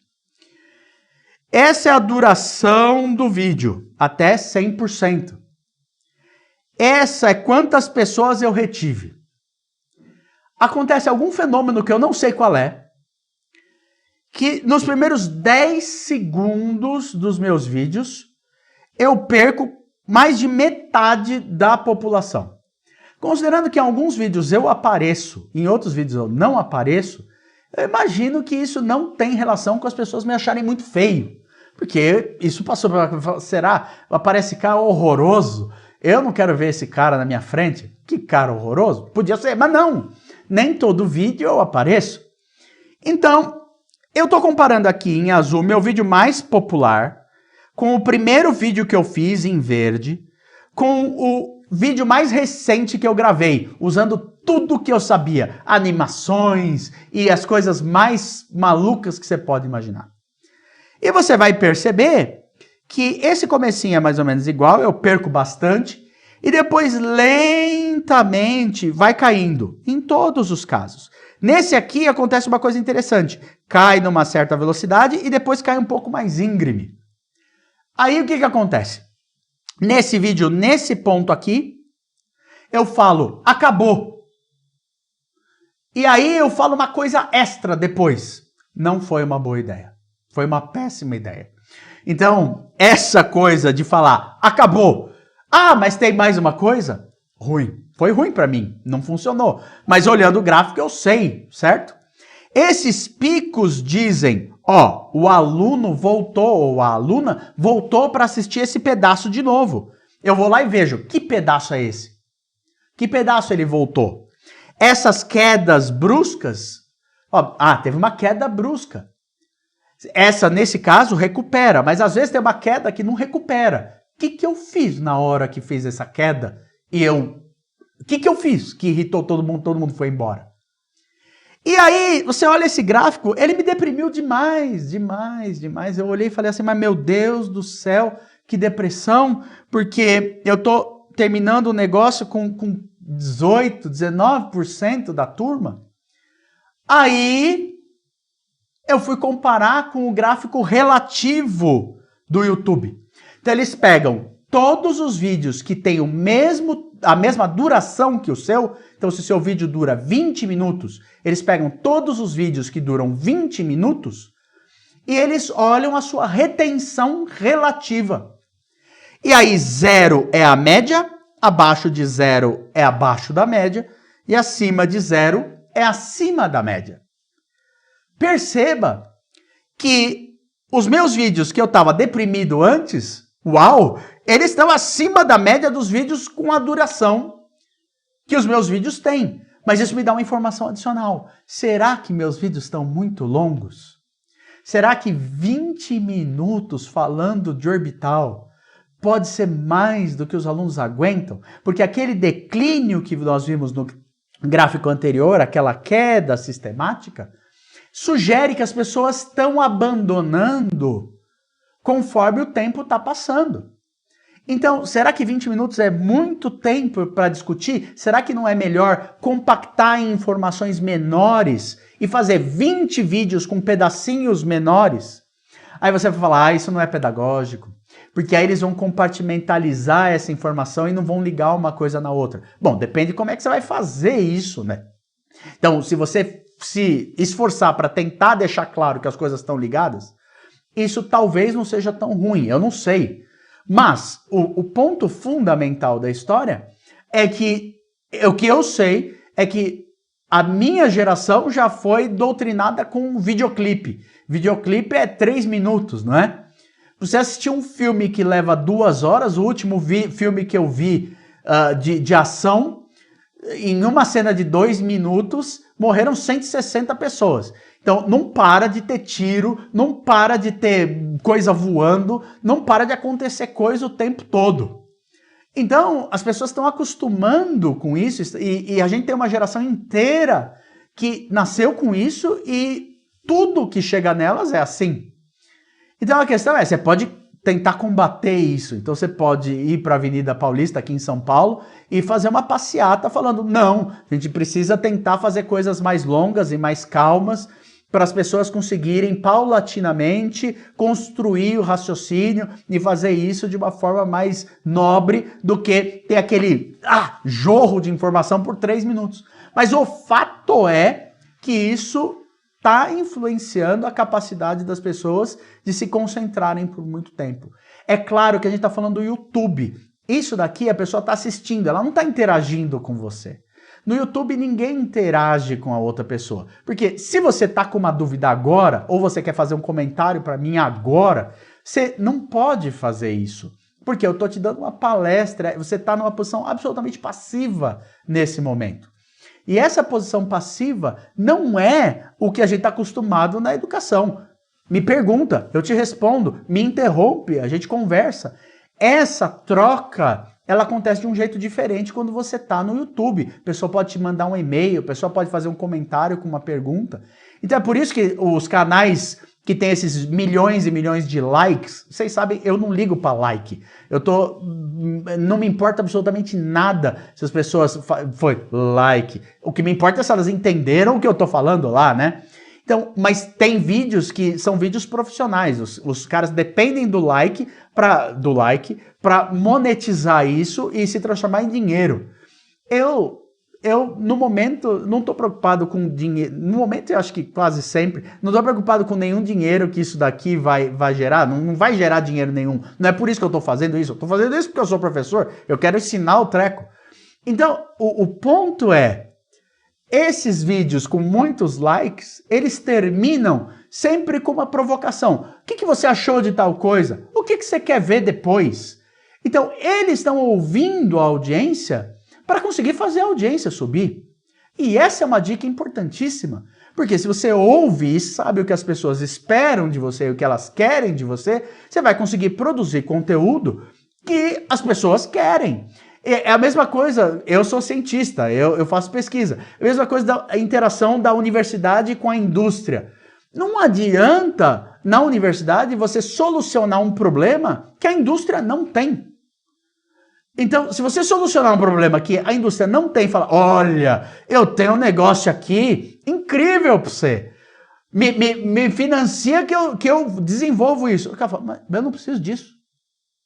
Essa é a duração do vídeo, até 100%. Essa é quantas pessoas eu retive. Acontece algum fenômeno que eu não sei qual é, que nos primeiros 10 segundos dos meus vídeos, eu perco mais de metade da população. Considerando que em alguns vídeos eu apareço, em outros vídeos eu não apareço, eu imagino que isso não tem relação com as pessoas me acharem muito feio. Porque isso passou para... Será? Aparece cara horroroso? Eu não quero ver esse cara na minha frente. Que cara horroroso? Podia ser, mas não. Nem todo vídeo eu apareço. Então, eu estou comparando aqui em azul meu vídeo mais popular com o primeiro vídeo que eu fiz em verde, com o vídeo mais recente que eu gravei, usando tudo que eu sabia, animações e as coisas mais malucas que você pode imaginar. E você vai perceber que esse comecinho é mais ou menos igual, eu perco bastante, e depois lentamente vai caindo, em todos os casos. Nesse aqui acontece uma coisa interessante, cai numa certa velocidade e depois cai um pouco mais íngreme. Aí o que acontece? Nesse vídeo, nesse ponto aqui, eu falo, acabou. E aí eu falo uma coisa extra depois. Não foi uma boa ideia. Foi uma péssima ideia. Então, essa coisa de falar, acabou. Ah, mas tem mais uma coisa? Ruim. Foi ruim para mim. Não funcionou. Mas olhando o gráfico eu sei, certo? Esses picos dizem, ó, o aluno voltou, ou a aluna voltou para assistir esse pedaço de novo. Eu vou lá e vejo, que pedaço é esse? Que pedaço ele voltou? Essas quedas bruscas, ó, teve uma queda brusca. Essa, nesse caso, recupera, mas às vezes tem uma queda que não recupera. O que eu fiz na hora que fez essa queda? O que eu fiz que irritou todo mundo foi embora? E aí, você olha esse gráfico, ele me deprimiu demais. Eu olhei e falei assim, mas meu Deus do céu, que depressão, porque eu tô terminando o negócio com 18, 19% da turma. Aí eu fui comparar com o gráfico relativo do YouTube. Então eles pegam todos os vídeos que têm a mesma duração que o seu. Então se o seu vídeo dura 20 minutos, eles pegam todos os vídeos que duram 20 minutos e eles olham a sua retenção relativa. E aí 0 é a média, abaixo de 0 é abaixo da média e acima de 0 é acima da média. Perceba que os meus vídeos que eu estava deprimido antes, uau, eles estão acima da média dos vídeos com a duração que os meus vídeos têm. Mas isso me dá uma informação adicional. Será que meus vídeos estão muito longos? Será que 20 minutos falando de orbital pode ser mais do que os alunos aguentam? Porque aquele declínio que nós vimos no gráfico anterior, aquela queda sistemática, sugere que as pessoas estão abandonando conforme o tempo está passando. Então, será que 20 minutos é muito tempo para discutir? Será que não é melhor compactar em informações menores e fazer 20 vídeos com pedacinhos menores? Aí você vai falar, isso não é pedagógico, porque aí eles vão compartimentalizar essa informação e não vão ligar uma coisa na outra. Bom, depende de como é que você vai fazer isso, né? Então, se você se esforçar para tentar deixar claro que as coisas estão ligadas, isso talvez não seja tão ruim, eu não sei. Mas o ponto fundamental da história é que o que eu sei é que a minha geração já foi doutrinada com videoclipe. Videoclipe é 3 minutos, não é? Você assistir um filme que leva 2 horas, o último filme que eu vi de ação, em uma cena de 2 minutos, morreram 160 pessoas. Então, não para de ter tiro, não para de ter coisa voando, não para de acontecer coisa o tempo todo. Então, as pessoas estão acostumando com isso e a gente tem uma geração inteira que nasceu com isso e tudo que chega nelas é assim. Então, a questão é, você pode tentar combater isso. Então, você pode ir para a Avenida Paulista, aqui em São Paulo, e fazer uma passeata falando, não, a gente precisa tentar fazer coisas mais longas e mais calmas, para as pessoas conseguirem paulatinamente construir o raciocínio e fazer isso de uma forma mais nobre do que ter aquele jorro de informação por 3 minutos. Mas o fato é que isso está influenciando a capacidade das pessoas de se concentrarem por muito tempo. É claro que a gente está falando do YouTube. Isso daqui a pessoa está assistindo, ela não está interagindo com você. No YouTube ninguém interage com a outra pessoa. Porque se você está com uma dúvida agora, ou você quer fazer um comentário para mim agora, você não pode fazer isso. Porque eu estou te dando uma palestra, você está numa posição absolutamente passiva nesse momento. E essa posição passiva não é o que a gente está acostumado na educação. Me pergunta, eu te respondo, me interrompe, a gente conversa. Essa troca, ela acontece de um jeito diferente quando você está no YouTube. A pessoa pode te mandar um e-mail, a pessoa pode fazer um comentário com uma pergunta. Então é por isso que os canais que tem esses milhões e milhões de likes, vocês sabem, eu não ligo para like. Não me importa absolutamente nada se as pessoas foi like. O que me importa é se elas entenderam o que eu estou falando lá, né? Então, mas tem vídeos que são vídeos profissionais. Os caras dependem do like para monetizar isso e se transformar em dinheiro. Eu no momento, não estou preocupado com dinheiro. No momento, eu acho que quase sempre, não estou preocupado com nenhum dinheiro que isso daqui vai gerar. Não vai gerar dinheiro nenhum. Não é por isso que eu estou fazendo isso. Eu estou fazendo isso porque eu sou professor. Eu quero ensinar o treco. Então, o ponto é, esses vídeos com muitos likes, eles terminam sempre com uma provocação. O que você achou de tal coisa? O que você quer ver depois? Então, eles estão ouvindo a audiência para conseguir fazer a audiência subir. E essa é uma dica importantíssima, porque se você ouve e sabe o que as pessoas esperam de você, o que elas querem de você, você vai conseguir produzir conteúdo que as pessoas querem. É a mesma coisa, eu sou cientista, eu faço pesquisa. É a mesma coisa da interação da universidade com a indústria. Não adianta, na universidade, você solucionar um problema que a indústria não tem. Então, se você solucionar um problema que a indústria não tem, fala, olha, eu tenho um negócio aqui incrível para você. Me financia que eu desenvolvo isso. O cara fala, mas eu não preciso disso.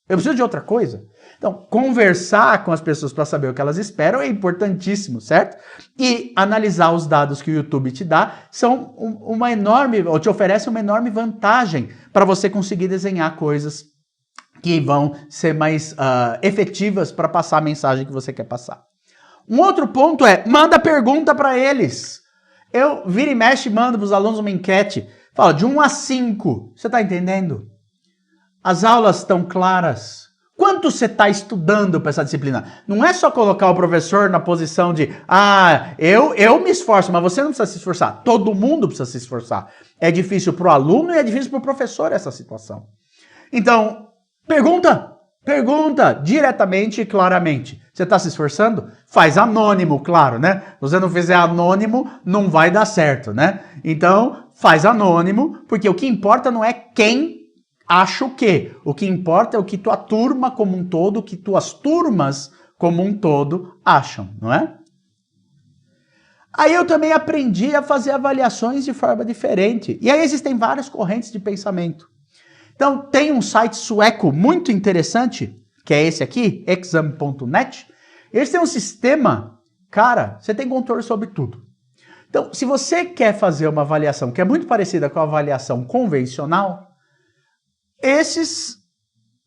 Eu preciso de outra coisa. Então, conversar com as pessoas para saber o que elas esperam é importantíssimo, certo? E analisar os dados que o YouTube te dá são uma enorme, ou te oferece uma enorme vantagem para você conseguir desenhar coisas que vão ser mais efetivas para passar a mensagem que você quer passar. Um outro ponto é, manda pergunta para eles. Eu vira e mexe, mando para os alunos uma enquete. Fala, de 1 a 5, você está entendendo? As aulas estão claras? Quanto você está estudando para essa disciplina? Não é só colocar o professor na posição de eu me esforço, mas você não precisa se esforçar. Todo mundo precisa se esforçar. É difícil para o aluno e é difícil para o professor essa situação. Então, pergunta diretamente e claramente. Você está se esforçando? Faz anônimo, claro, né? Se você não fizer anônimo, não vai dar certo, né? Então, faz anônimo, porque o que importa não é quem acha o quê. O que importa é o que tua turma como um todo, o que tuas turmas como um todo acham, não é? Aí eu também aprendi a fazer avaliações de forma diferente. E aí existem várias correntes de pensamento. Então, tem um site sueco muito interessante, que é esse aqui, exam.net. Eles têm um sistema, cara, você tem controle sobre tudo. Então, se você quer fazer uma avaliação que é muito parecida com a avaliação convencional,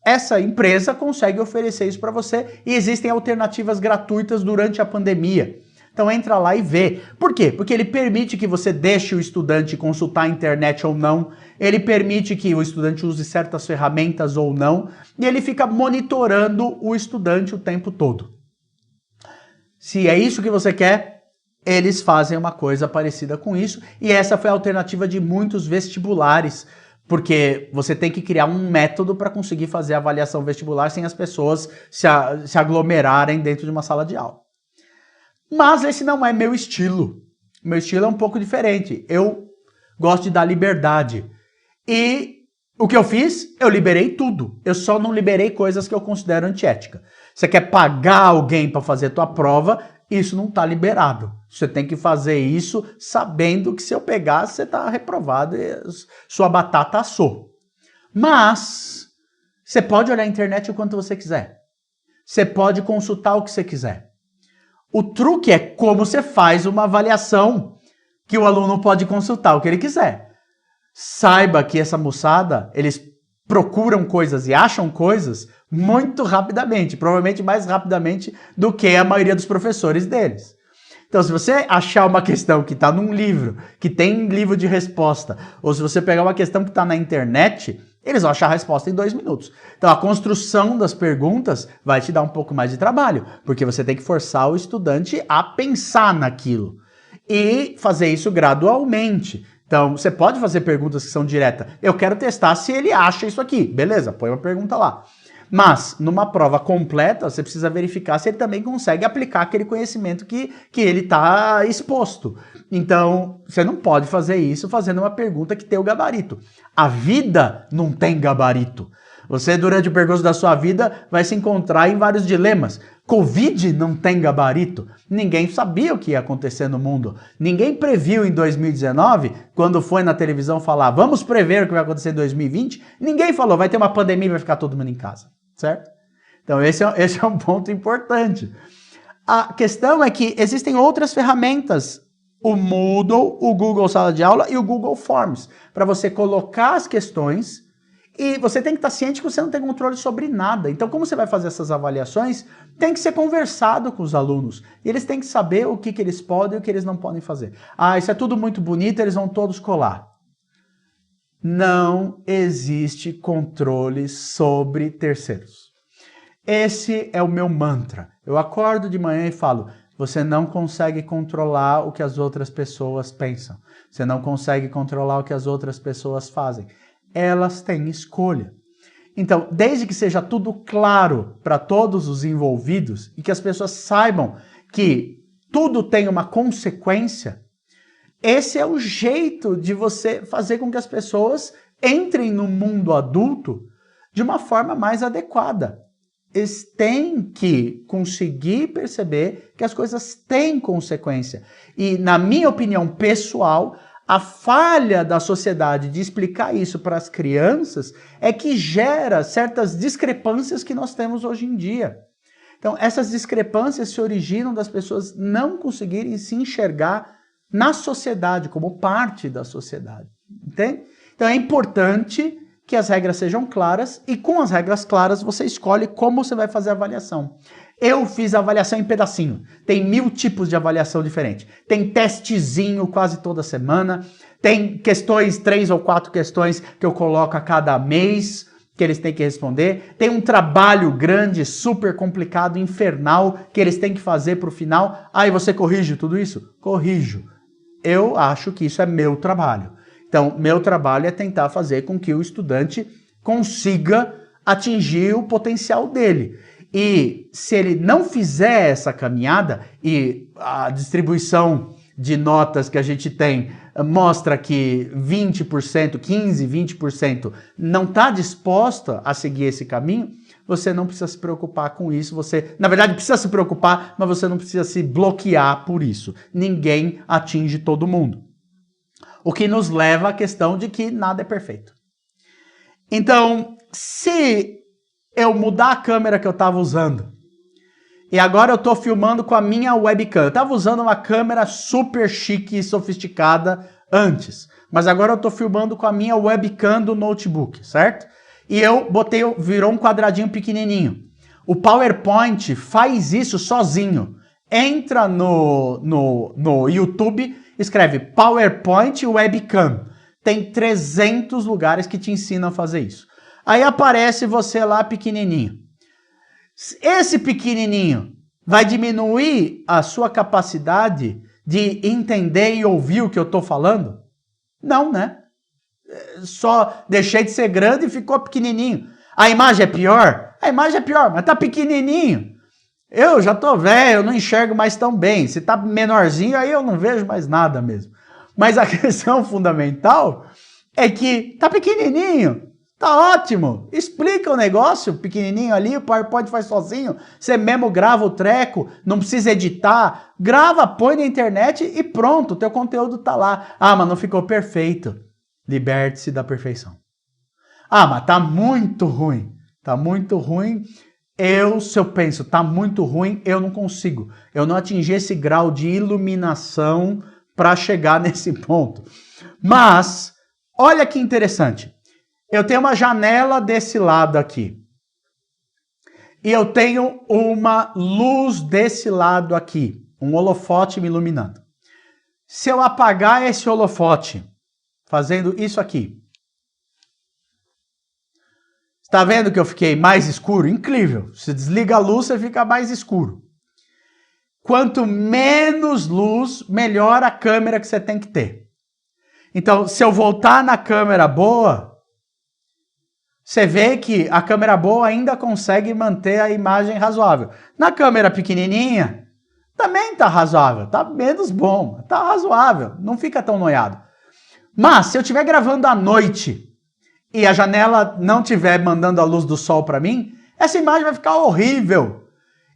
essa empresa consegue oferecer isso para você e existem alternativas gratuitas durante a pandemia. Então entra lá e vê. Por quê? Porque ele permite que você deixe o estudante consultar a internet ou não, ele permite que o estudante use certas ferramentas ou não, e ele fica monitorando o estudante o tempo todo. Se é isso que você quer, eles fazem uma coisa parecida com isso, e essa foi a alternativa de muitos vestibulares, porque você tem que criar um método para conseguir fazer a avaliação vestibular sem as pessoas se aglomerarem dentro de uma sala de aula. Mas esse não é meu estilo. Meu estilo é um pouco diferente. Eu gosto de dar liberdade. E o que eu fiz? Eu liberei tudo. Eu só não liberei coisas que eu considero antiética. Você quer pagar alguém para fazer a tua prova, isso não está liberado. Você tem que fazer isso sabendo que se eu pegar, você está reprovado e sua batata assou. Mas você pode olhar a internet o quanto você quiser. Você pode consultar o que você quiser. O truque é como você faz uma avaliação que o aluno pode consultar o que ele quiser. Saiba que essa moçada, eles procuram coisas e acham coisas muito rapidamente, provavelmente mais rapidamente do que a maioria dos professores deles. Então, se você achar uma questão que está num livro, que tem livro de resposta, ou se você pegar uma questão que está na internet, eles vão achar a resposta em 2 minutos. Então, a construção das perguntas vai te dar um pouco mais de trabalho, porque você tem que forçar o estudante a pensar naquilo e fazer isso gradualmente. Então, você pode fazer perguntas que são diretas. Eu quero testar se ele acha isso aqui. Beleza, põe uma pergunta lá. Mas, numa prova completa, você precisa verificar se ele também consegue aplicar aquele conhecimento que ele está exposto. Então, você não pode fazer isso fazendo uma pergunta que tem o gabarito. A vida não tem gabarito. Você, durante o percurso da sua vida, vai se encontrar em vários dilemas. Covid não tem gabarito. Ninguém sabia o que ia acontecer no mundo. Ninguém previu em 2019, quando foi na televisão falar, vamos prever o que vai acontecer em 2020. Ninguém falou, vai ter uma pandemia e vai ficar todo mundo em casa. Certo? Então esse é um ponto importante. A questão é que existem outras ferramentas, o Moodle, o Google Sala de Aula e o Google Forms, para você colocar as questões e você tem que estar ciente que você não tem controle sobre nada. Então como você vai fazer essas avaliações? Tem que ser conversado com os alunos. E eles têm que saber o que eles podem e o que eles não podem fazer. Isso é tudo muito bonito, eles vão todos colar. Não existe controle sobre terceiros. Esse é o meu mantra. Eu acordo de manhã e falo, você não consegue controlar o que as outras pessoas pensam. Você não consegue controlar o que as outras pessoas fazem. Elas têm escolha. Então, desde que seja tudo claro para todos os envolvidos e que as pessoas saibam que tudo tem uma consequência, esse é o jeito de você fazer com que as pessoas entrem no mundo adulto de uma forma mais adequada. têm que conseguir perceber que as coisas têm consequência. E, na minha opinião pessoal, a falha da sociedade de explicar isso para as crianças é que gera certas discrepâncias que nós temos hoje em dia. Então, essas discrepâncias se originam das pessoas não conseguirem se enxergar na sociedade, como parte da sociedade. Entende? Então, é importante que as regras sejam claras e com as regras claras você escolhe como você vai fazer a avaliação. Eu fiz a avaliação em pedacinho. Tem 1000 tipos de avaliação diferentes. Tem testezinho quase toda semana. Tem questões, 3 ou 4 questões que eu coloco a cada mês que eles têm que responder. Tem um trabalho grande, super complicado, infernal que eles têm que fazer para o final. Aí você corrige tudo isso? Corrijo. Eu acho que isso é meu trabalho. Então, meu trabalho é tentar fazer com que o estudante consiga atingir o potencial dele. E se ele não fizer essa caminhada, e a distribuição de notas que a gente tem mostra que 20%, 15%, 20% não está disposta a seguir esse caminho, você não precisa se preocupar com isso. Você, na verdade, precisa se preocupar, mas você não precisa se bloquear por isso. Ninguém atinge todo mundo. O que nos leva à questão de que nada é perfeito. Então, se eu mudar a câmera que eu estava usando, e agora eu estou filmando com a minha webcam, eu estava usando uma câmera super chique e sofisticada antes, mas agora eu estou filmando com a minha webcam do notebook, certo? E eu virou um quadradinho pequenininho. O PowerPoint faz isso sozinho. Entra no YouTube, escreve PowerPoint Webcam. Tem 300 lugares que te ensinam a fazer isso. Aí aparece você lá pequenininho. Esse pequenininho vai diminuir a sua capacidade de entender e ouvir o que eu estou falando? Não, né? Só deixei de ser grande e ficou pequenininho. A imagem é pior? A imagem é pior, mas tá pequenininho. Eu já tô velho, eu não enxergo mais tão bem. Se tá menorzinho, aí eu não vejo mais nada mesmo. Mas a questão fundamental é que tá pequenininho, tá ótimo. Explica o negócio pequenininho ali, o PowerPoint faz sozinho. Você mesmo grava o treco, não precisa editar. Grava, põe na internet e pronto, o teu conteúdo tá lá. Ah, mas não ficou perfeito. Liberte-se da perfeição. Ah, mas tá muito ruim. Tá muito ruim. Se eu penso, tá muito ruim, eu não consigo. Eu não atingi esse grau de iluminação para chegar nesse ponto. Mas, olha que interessante. Eu tenho uma janela desse lado aqui. E eu tenho uma luz desse lado aqui. Um holofote me iluminando. Se eu apagar esse holofote, fazendo isso aqui. Está vendo que eu fiquei mais escuro? Incrível. Se desliga a luz, você fica mais escuro. Quanto menos luz, melhor a câmera que você tem que ter. Então, se eu voltar na câmera boa, você vê que a câmera boa ainda consegue manter a imagem razoável. Na câmera pequenininha, também está razoável. Está menos bom, está razoável. Não fica tão noiado. Mas, se eu estiver gravando à noite e a janela não estiver mandando a luz do sol para mim, essa imagem vai ficar horrível.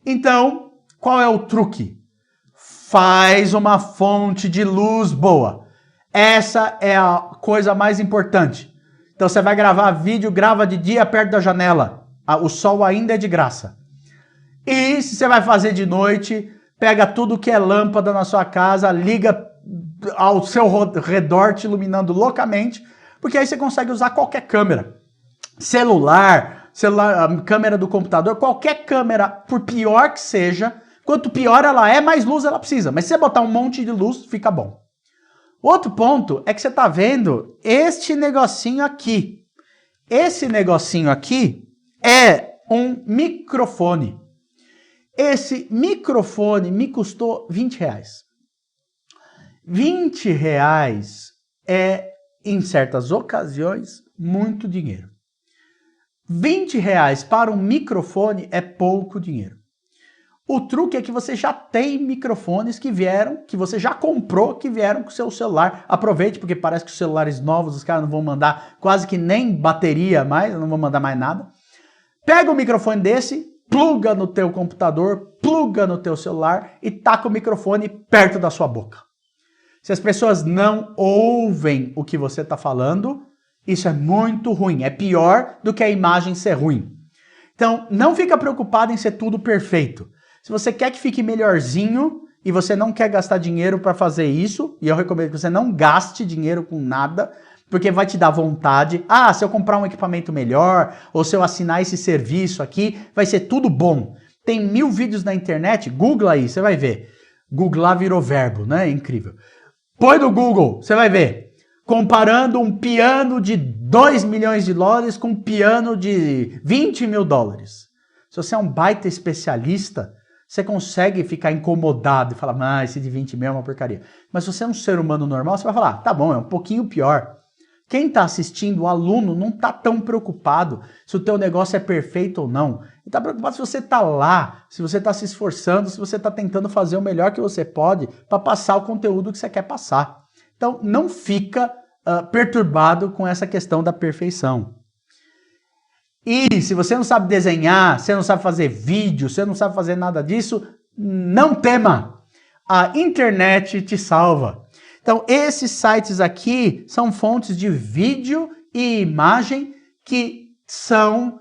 Então, qual é o truque? Faz uma fonte de luz boa. Essa é a coisa mais importante. Então, você vai gravar vídeo, grava de dia perto da janela. O sol ainda é de graça. E se você vai fazer de noite, pega tudo que é lâmpada na sua casa, liga ao seu redor te iluminando loucamente, porque aí você consegue usar qualquer câmera. Celular, a câmera do computador, qualquer câmera, por pior que seja, quanto pior ela é, mais luz ela precisa. Mas se você botar um monte de luz, fica bom. Outro ponto é que você está vendo este negocinho aqui. Esse negocinho aqui é um microfone. Esse microfone me custou R$20. R$20 é, em certas ocasiões, muito dinheiro. R$20 para um microfone é pouco dinheiro. O truque é que você já tem microfones que você já comprou, que vieram com o seu celular. Aproveite, porque parece que os celulares novos, os caras não vão mandar quase que nem bateria mais, não vão mandar mais nada. Pega o microfone desse, pluga no teu computador, pluga no teu celular e taca o microfone perto da sua boca. Se as pessoas não ouvem o que você está falando, isso é muito ruim. É pior do que a imagem ser ruim. Então, não fica preocupado em ser tudo perfeito. Se você quer que fique melhorzinho e você não quer gastar dinheiro para fazer isso, e eu recomendo que você não gaste dinheiro com nada, porque vai te dar vontade. Ah, se eu comprar um equipamento melhor, ou se eu assinar esse serviço aqui, vai ser tudo bom. Tem 1000 vídeos na internet, Google aí, você vai ver. Googlar virou verbo, né? É incrível. Põe no Google, você vai ver. Comparando um piano de 2 milhões de dólares com um piano de 20 mil dólares. Se você é um baita especialista, você consegue ficar incomodado e falar, esse de 20 mil é uma porcaria. Mas se você é um ser humano normal, você vai falar, tá bom, é um pouquinho pior. Quem está assistindo, o aluno, não está tão preocupado se o teu negócio é perfeito ou não. Ele está preocupado se você está lá, se você está se esforçando, se você está tentando fazer o melhor que você pode para passar o conteúdo que você quer passar. Então, não fica perturbado com essa questão da perfeição. E se você não sabe desenhar, você não sabe fazer vídeo, você não sabe fazer nada disso, não tema. A internet te salva. Então, esses sites aqui são fontes de vídeo e imagem que são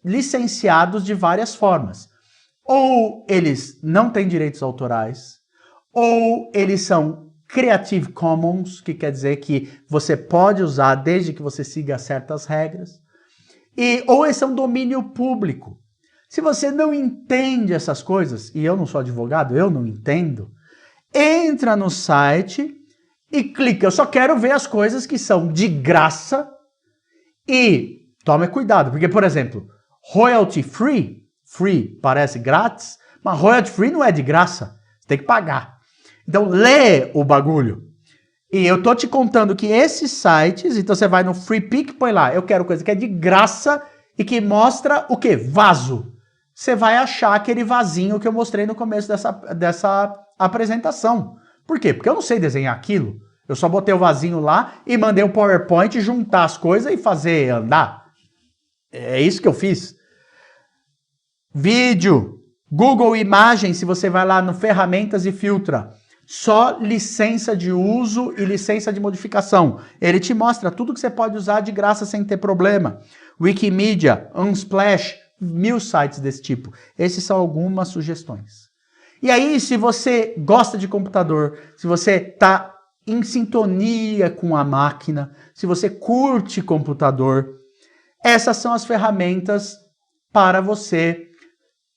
licenciados de várias formas. Ou eles não têm direitos autorais, ou eles são Creative Commons, que quer dizer que você pode usar desde que você siga certas regras, ou eles são domínio público. Se você não entende essas coisas, e eu não sou advogado, eu não entendo, entra no site e clica, eu só quero ver as coisas que são de graça e tome cuidado, porque, por exemplo, royalty free, free parece grátis, mas royalty free não é de graça, você tem que pagar. Então, lê o bagulho. E eu tô te contando que esses sites, então você vai no Free Pick, põe lá, eu quero coisa que é de graça e que mostra o quê? Vaso. Você vai achar aquele vasinho que eu mostrei no começo dessa apresentação. Por quê? Porque eu não sei desenhar aquilo. Eu só botei o vasinho lá e mandei um PowerPoint juntar as coisas e fazer andar. É isso que eu fiz. Vídeo. Google Imagens, se você vai lá no Ferramentas e filtra. Só licença de uso e licença de modificação. Ele te mostra tudo que você pode usar de graça sem ter problema. Wikimedia, Unsplash, 1000 sites desse tipo. Esses são algumas sugestões. E aí, se você gosta de computador, se você está em sintonia com a máquina, se você curte computador, essas são as ferramentas para você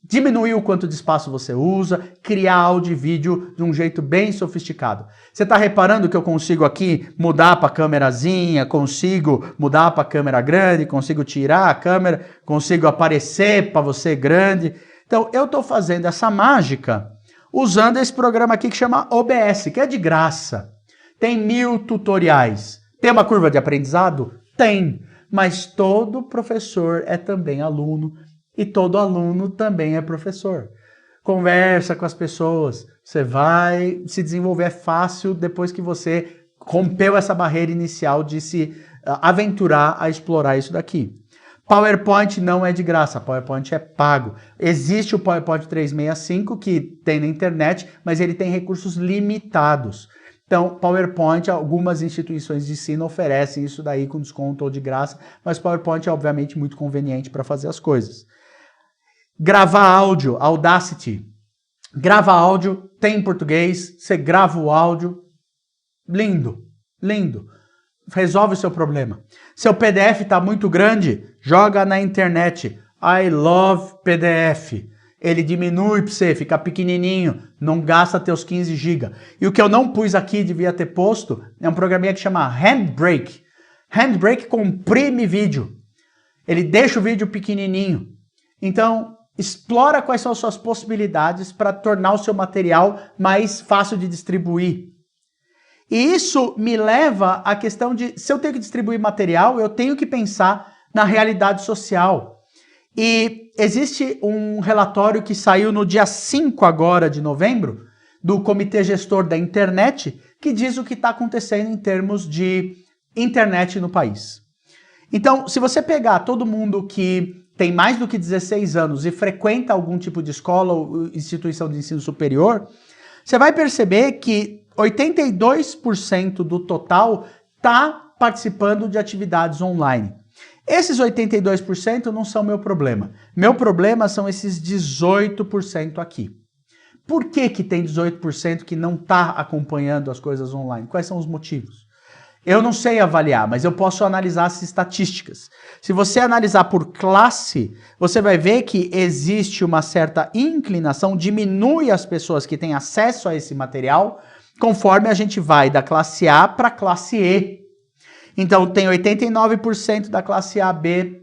diminuir o quanto de espaço você usa, criar áudio e vídeo de um jeito bem sofisticado. Você está reparando que eu consigo aqui mudar para a câmerazinha, consigo mudar para a câmera grande, consigo tirar a câmera, consigo aparecer para você grande. Então, eu estou fazendo essa mágica usando esse programa aqui que chama OBS, que é de graça. Tem 1000 tutoriais. Tem uma curva de aprendizado? Tem. Mas todo professor é também aluno e todo aluno também é professor. Conversa com as pessoas. Você vai se desenvolver. É fácil depois que você rompeu essa barreira inicial de se aventurar a explorar isso daqui. PowerPoint não é de graça, PowerPoint é pago. Existe o PowerPoint 365 que tem na internet, mas ele tem recursos limitados. Então, PowerPoint, algumas instituições de ensino oferecem isso daí com desconto ou de graça, mas PowerPoint é obviamente muito conveniente para fazer as coisas. Gravar áudio, Audacity. Grava áudio, tem em português, você grava o áudio, lindo, lindo. Resolve o seu problema. Seu PDF está muito grande, joga na internet. I love PDF. Ele diminui para você, fica pequenininho, não gasta teus 15 GB. E o que eu não pus aqui, devia ter posto, é um programinha que chama Handbrake. Handbrake comprime vídeo. Ele deixa o vídeo pequenininho. Então, explora quais são as suas possibilidades para tornar o seu material mais fácil de distribuir. E isso me leva à questão de, se eu tenho que distribuir material, eu tenho que pensar na realidade social. E existe um relatório que saiu no dia 5 agora de novembro, do Comitê Gestor da Internet, que diz o que está acontecendo em termos de internet no país. Então, se você pegar todo mundo que tem mais do que 16 anos e frequenta algum tipo de escola ou instituição de ensino superior, você vai perceber que 82% do total está participando de atividades online. Esses 82% não são meu problema. Meu problema são esses 18% aqui. Por que tem 18% que não está acompanhando as coisas online? Quais são os motivos? Eu não sei avaliar, mas eu posso analisar as estatísticas. Se você analisar por classe, você vai ver que existe uma certa inclinação, diminui as pessoas que têm acesso a esse material, conforme a gente vai da classe A para a classe E. Então, tem 89% da classe AB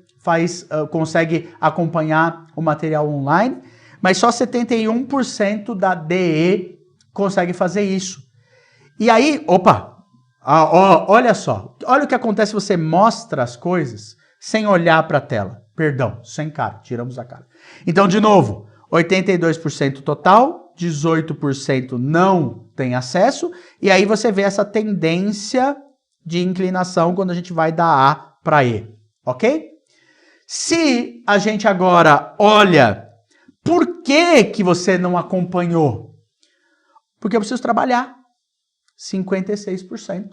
consegue acompanhar o material online, mas só 71% da DE consegue fazer isso. E aí, olha só, olha o que acontece se você mostra as coisas sem olhar para a tela. Perdão, sem cara, tiramos a cara. Então, de novo, 82% total, 18% não tem acesso, e aí você vê essa tendência de inclinação quando a gente vai da A para E, ok? Se a gente agora olha, por que você não acompanhou? Porque eu preciso trabalhar. 56%.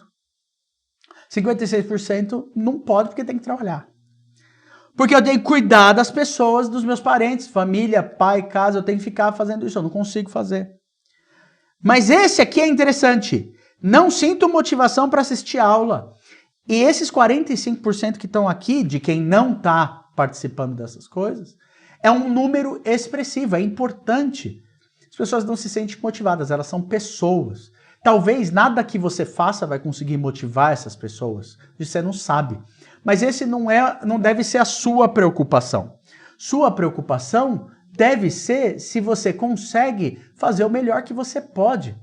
56% não pode porque tem que trabalhar. Porque eu tenho que cuidar das pessoas, dos meus parentes, família, pai, casa, eu tenho que ficar fazendo isso, eu não consigo fazer. Mas esse aqui é interessante. Não sinto motivação para assistir aula. E esses 45% que estão aqui, de quem não está participando dessas coisas, é um número expressivo, é importante. As pessoas não se sentem motivadas, elas são pessoas. Talvez nada que você faça vai conseguir motivar essas pessoas, você não sabe. Mas esse não deve ser a sua preocupação. Sua preocupação deve ser se você consegue fazer o melhor que você pode.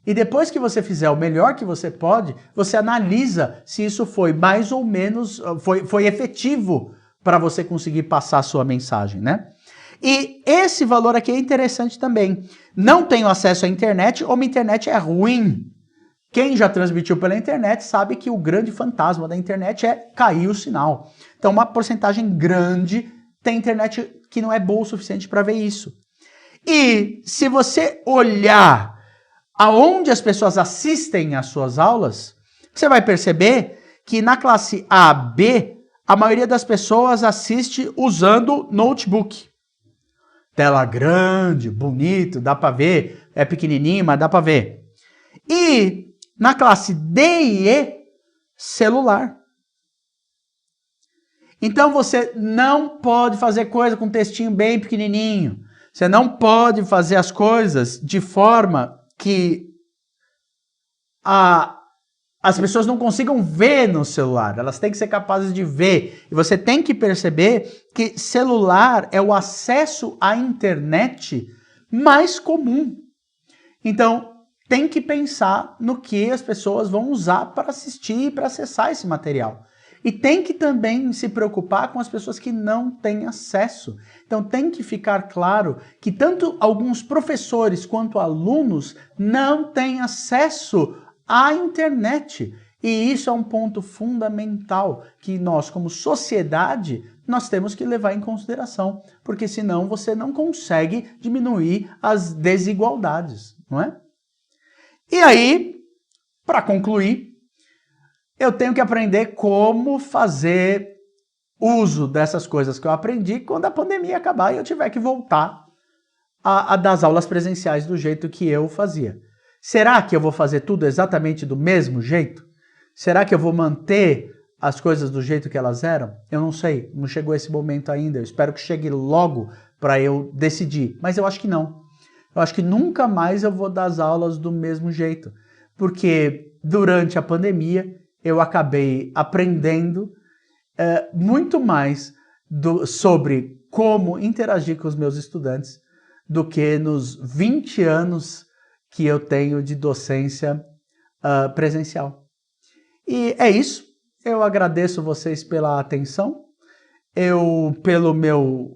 E depois que você fizer o melhor que você pode, você analisa se isso foi mais ou menos, foi efetivo para você conseguir passar a sua mensagem, né? E esse valor aqui é interessante também. Não tenho acesso à internet ou minha internet é ruim. Quem já transmitiu pela internet sabe que o grande fantasma da internet é cair o sinal. Então uma porcentagem grande tem internet que não é boa o suficiente para ver isso. E se você olhar aonde as pessoas assistem às suas aulas, você vai perceber que na classe AB, a maioria das pessoas assiste usando notebook. Tela grande, bonito, dá para ver, é pequenininho, mas dá para ver. E na classe D e E, celular. Então você não pode fazer coisa com textinho bem pequenininho. Você não pode fazer as coisas de forma que as pessoas não consigam ver no celular. Elas têm que ser capazes de ver. E você tem que perceber que celular é o acesso à internet mais comum. Então, tem que pensar no que as pessoas vão usar para assistir e para acessar esse material. E tem que também se preocupar com as pessoas que não têm acesso. Então tem que ficar claro que tanto alguns professores quanto alunos não têm acesso à internet. E isso é um ponto fundamental que nós, como sociedade, nós temos que levar em consideração. Porque senão você não consegue diminuir as desigualdades, não é? E aí, para concluir, eu tenho que aprender como fazer uso dessas coisas que eu aprendi quando a pandemia acabar e eu tiver que voltar a dar as aulas presenciais do jeito que eu fazia. Será que eu vou fazer tudo exatamente do mesmo jeito? Será que eu vou manter as coisas do jeito que elas eram? Eu não sei, não chegou esse momento ainda. Eu espero que chegue logo para eu decidir, mas eu acho que não. Eu acho que nunca mais eu vou dar as aulas do mesmo jeito, porque durante a pandemia eu acabei aprendendo muito mais sobre como interagir com os meus estudantes do que nos 20 anos que eu tenho de docência presencial. E é isso. Eu agradeço vocês pela atenção. Pelo meu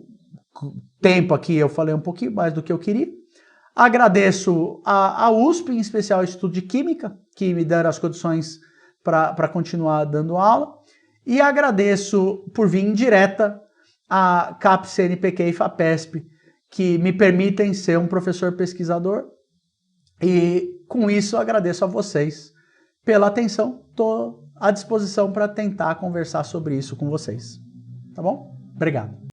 tempo aqui, eu falei um pouquinho mais do que eu queria. Agradeço a USP, em especial o Instituto de Química, que me deram as condições para continuar dando aula. E agradeço por vir em direta a CAPES, CNPq e FAPESP, que me permitem ser um professor pesquisador. E com isso eu agradeço a vocês pela atenção. Estou à disposição para tentar conversar sobre isso com vocês. Tá bom? Obrigado.